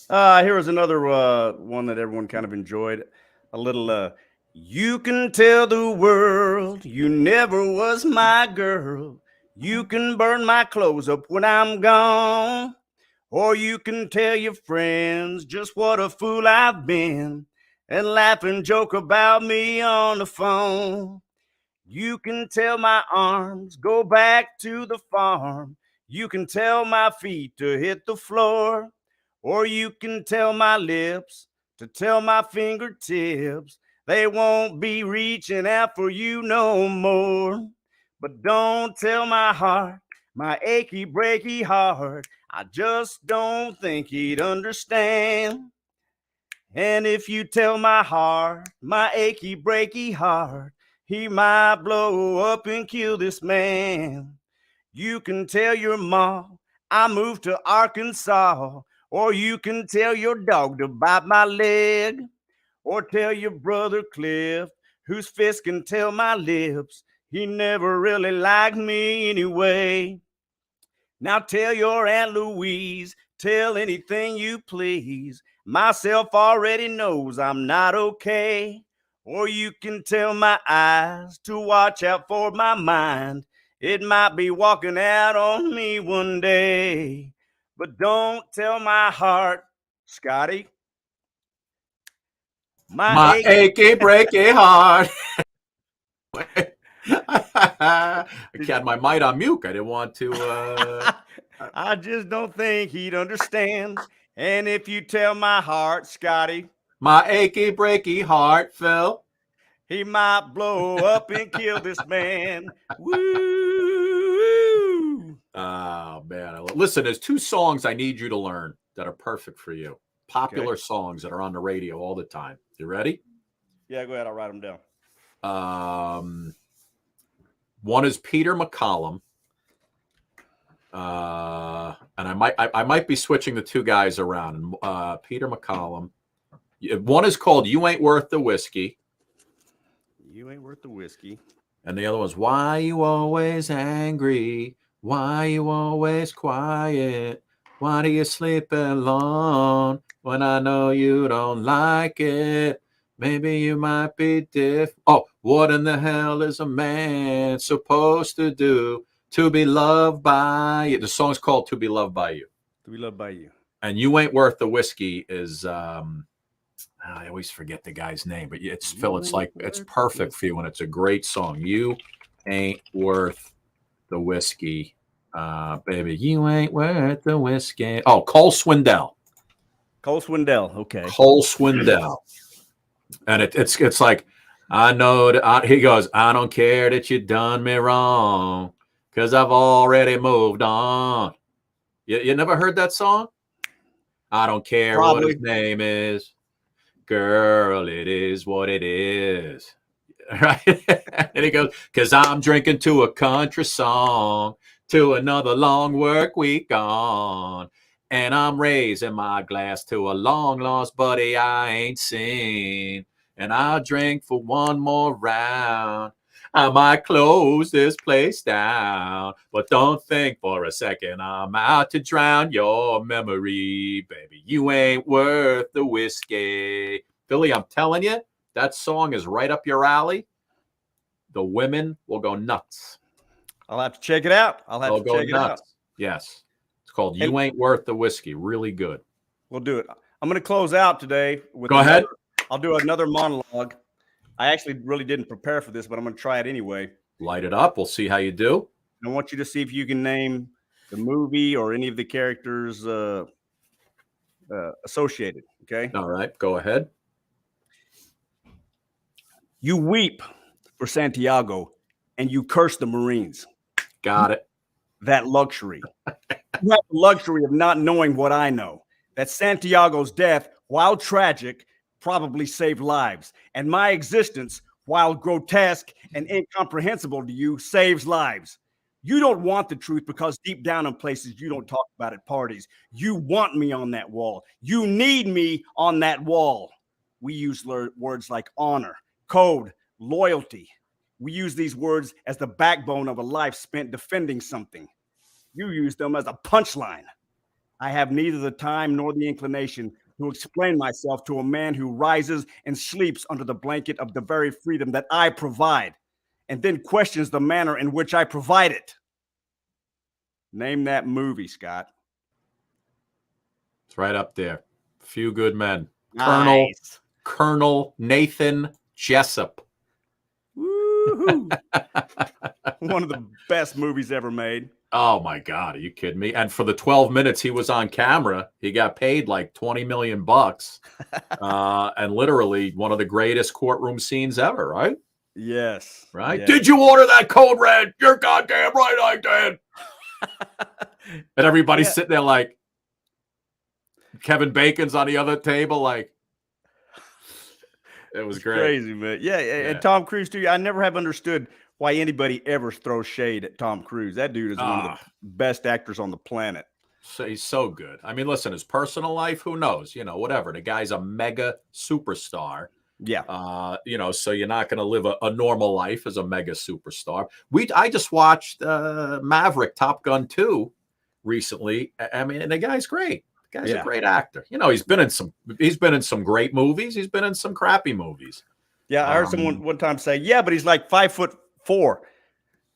Speaker 15: Here was another one that everyone kind of enjoyed. A little, you can tell the world you never was my girl. You can burn my clothes up when I'm gone. Or you can tell your friends just what a fool I've been and laugh and joke about me on the phone. You can tell my arms go back to the farm. You can tell my feet to hit the floor, or you can tell my lips to tell my fingertips they won't be reaching out for you no more. But don't tell my heart, my achy, breaky heart, I just don't think he'd understand. And if you tell my heart, my achy, breaky heart, he might blow up and kill this man. You can tell your mom I moved to Arkansas, or you can tell your dog to bite my leg, or tell your brother Cliff, whose fist can tell my lips, he never really liked me anyway. Now tell your Aunt Louise, tell anything you please. Myself already knows I'm not okay. Or you can tell my eyes to watch out for my mind. It might be walking out on me one day. But don't tell my heart, Scotty.
Speaker 2: My achy, breaky heart. I had my mic on mute. I didn't want to.
Speaker 15: I just don't think he'd understand. And if you tell my heart, Scotty,
Speaker 2: my achy, breaky heart, Phil,
Speaker 15: he might blow up and kill this man. Woo!
Speaker 2: Oh, man. Listen, there's 2 songs I need you to learn that are perfect for you. Popular songs that are on the radio all the time. You ready?
Speaker 15: Yeah, go ahead. I'll write them down.
Speaker 2: One is Peter McCollum. And I might be switching the 2 guys around. Peter McCollum. One is called You Ain't Worth the Whiskey.
Speaker 15: You Ain't Worth the Whiskey.
Speaker 2: And the other one's Why You Always Angry? Why You Always Quiet? Why do you sleep alone when I know you don't like it? Maybe you might be different. Oh, what in the hell is a man supposed to do to be loved by you? The song's called To Be Loved by You.
Speaker 15: To Be Loved by You.
Speaker 2: And You Ain't Worth the Whiskey is, I always forget the guy's name, but it's Phil. It's like, it's perfect for you, and it's a great song. You Ain't Worth the Whiskey. Baby, you ain't worth the whiskey. Oh, Cole Swindell.
Speaker 15: Cole Swindell. Okay.
Speaker 2: Cole Swindell. And it's like, I know that he goes, I don't care that you done me wrong, because I've already moved on. You never heard that song? I don't care what his name is. Girl, it is what it is. Right? And he goes, because I'm drinking to a country song, to another long work week on. And I'm raising my glass to a long lost buddy I ain't seen. And I'll drink for one more round. I might close this place down, but don't think for a second I'm out to drown your memory, baby. You ain't worth the whiskey. Billy, I'm telling you, that song is right up your alley. The women will go nuts.
Speaker 15: I'll have to check it out. I'll have to check it out.
Speaker 2: Yes. It's called You Ain't Worth the Whiskey. Really good.
Speaker 15: We'll do it. I'm going to close out today with
Speaker 2: Go ahead.
Speaker 15: I'll do another monologue. I actually really didn't prepare for this, but I'm going to try it anyway.
Speaker 2: Light it up. We'll see how you do.
Speaker 15: I want you to see if you can name the movie or any of the characters associated. Okay.
Speaker 2: All right. Go ahead.
Speaker 15: You weep for Santiago and you curse the Marines.
Speaker 2: Got it.
Speaker 15: That luxury. You have the luxury of not knowing what I know. That Santiago's death, while tragic, probably saved lives. And my existence, while grotesque and incomprehensible to you, saves lives. You don't want the truth because deep down in places you don't talk about at parties. You want me on that wall. You need me on that wall. We use words like honor, code, loyalty. We use these words as the backbone of a life spent defending something. You use them as a punchline. I have neither the time nor the inclination to explain myself to a man who rises and sleeps under the blanket of the very freedom that I provide, and then questions the manner in which I provide it. Name that movie, Scott.
Speaker 2: It's right up there. Few Good Men.
Speaker 15: Nice.
Speaker 2: Colonel Nathan Jessup.
Speaker 15: Woo. One of the best movies ever made.
Speaker 2: Oh my God, are you kidding me? And for the 12 minutes he was on camera, he got paid like $20 million and literally one of the greatest courtroom scenes ever, right?
Speaker 15: Yes.
Speaker 2: Right?
Speaker 15: Yes.
Speaker 2: Did you order that code red? You're goddamn right I did. And everybody's sitting there like, Kevin Bacon's on the other table, like, it was great.
Speaker 15: Crazy, man. Yeah, and Tom Cruise too. I never have understood why anybody ever throws shade at Tom Cruise. That dude is one of the best actors on the planet.
Speaker 2: So he's so good. I mean, listen, his personal life, who knows? You know, whatever. The guy's a mega superstar.
Speaker 15: Yeah.
Speaker 2: You know, so you're not going to live a normal life as a mega superstar. I just watched Maverick Top Gun 2 recently. I mean, and the guy's great. The guy's a great actor. You know, he's been in some great movies. He's been in some crappy movies.
Speaker 15: Yeah, I heard someone one time say, "Yeah, but he's like 5'4."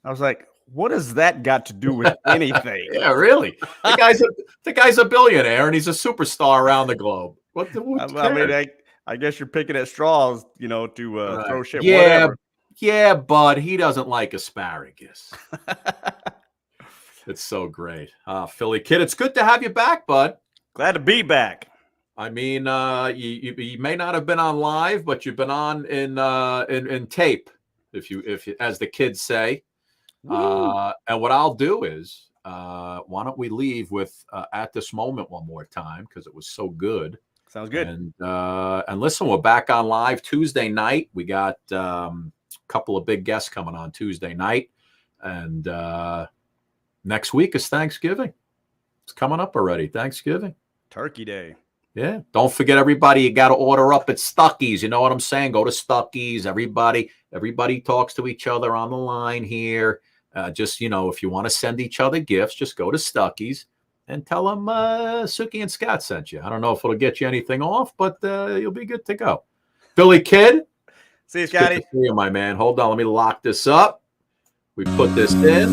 Speaker 15: I was like, "What does that got to do with anything?"
Speaker 2: Yeah, really. The guy's a billionaire and he's a superstar around the globe. What
Speaker 15: I mean, I guess you're picking at straws, you know, to throw shit.
Speaker 2: Yeah,
Speaker 15: whatever.
Speaker 2: Yeah, bud, he doesn't like asparagus. It's so great. Philly Kid, it's good to have you back, bud.
Speaker 15: Glad to be back.
Speaker 2: I mean, you may not have been on live, but you've been on in tape, if you as the kids say. And what I'll do is, why don't we leave with At This Moment one more time, because it was so good.
Speaker 15: Sounds good.
Speaker 2: And listen, we're back on live Tuesday night. We got a couple of big guests coming on Tuesday night, and next week is Thanksgiving. It's coming up already. Thanksgiving,
Speaker 15: Turkey Day.
Speaker 2: Yeah. Don't forget, everybody, you got to order up at Stucky's. You know what I'm saying? Go to Stucky's. Everybody talks to each other on the line here. Just, you know, if you want to send each other gifts, just go to Stucky's and tell them Suki and Scott sent you. I don't know if it'll get you anything off, but you'll be good to go. Billy Kid.
Speaker 15: See you, Scotty.
Speaker 2: See you, my man. Hold on. Let me lock this up. We put this in.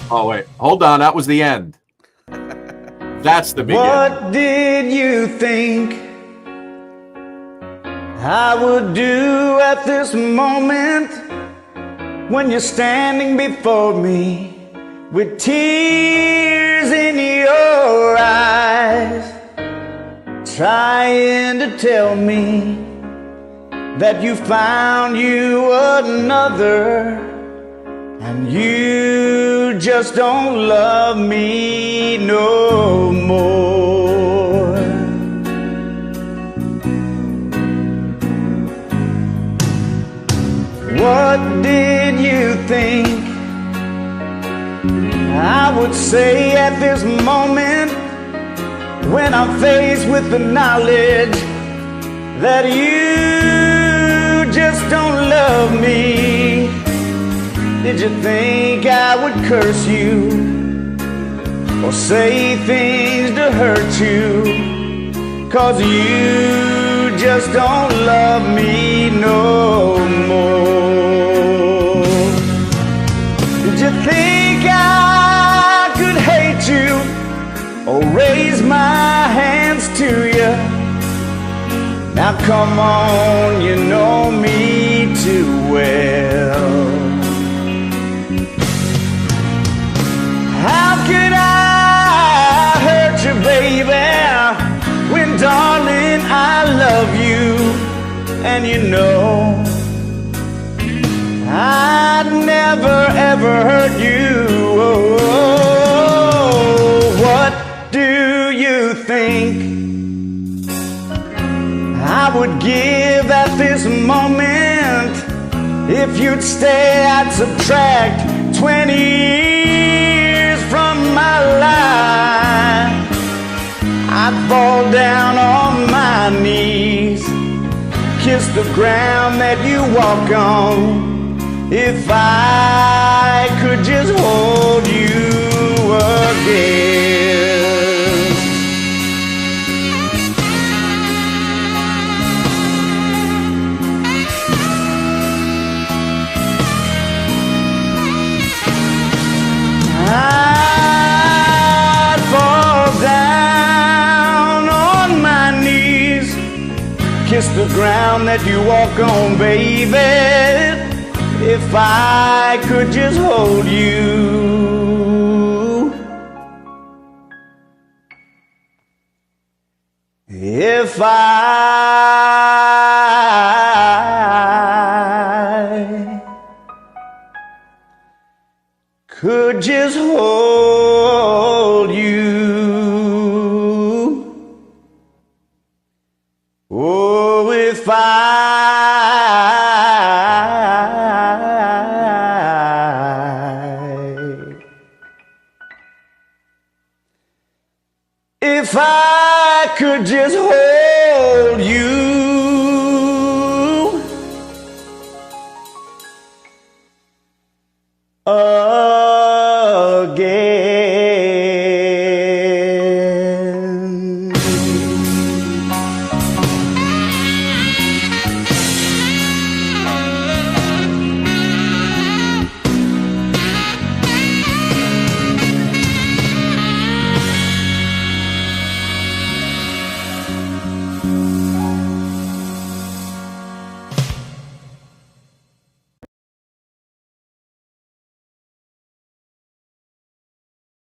Speaker 2: Oh, wait. Hold on. That was the end. That's the beginning.
Speaker 11: What did you think I would do at this moment when you're standing before me with tears in your eyes, trying to tell me that you found you another and you just don't love me no more? What did you think I would say at this moment when I'm faced with the knowledge that you just don't love me? Did you think I would curse you or say things to hurt you? 'Cause you just don't love me no more. Did you think I could hate you or raise my hands to you? Now come on, you know me too well. How could I hurt you, baby, when, darling, I love you? And you know I'd never, ever hurt you. Oh, what do you think I would give at this moment? If you'd stay, I'd subtract 20 years from my life. I'd fall down on my knees, kiss the ground that you walk on, if I could just hold you again. kiss the ground that you walk on, baby. If I could just hold you. If I could just hold you. Oh, if I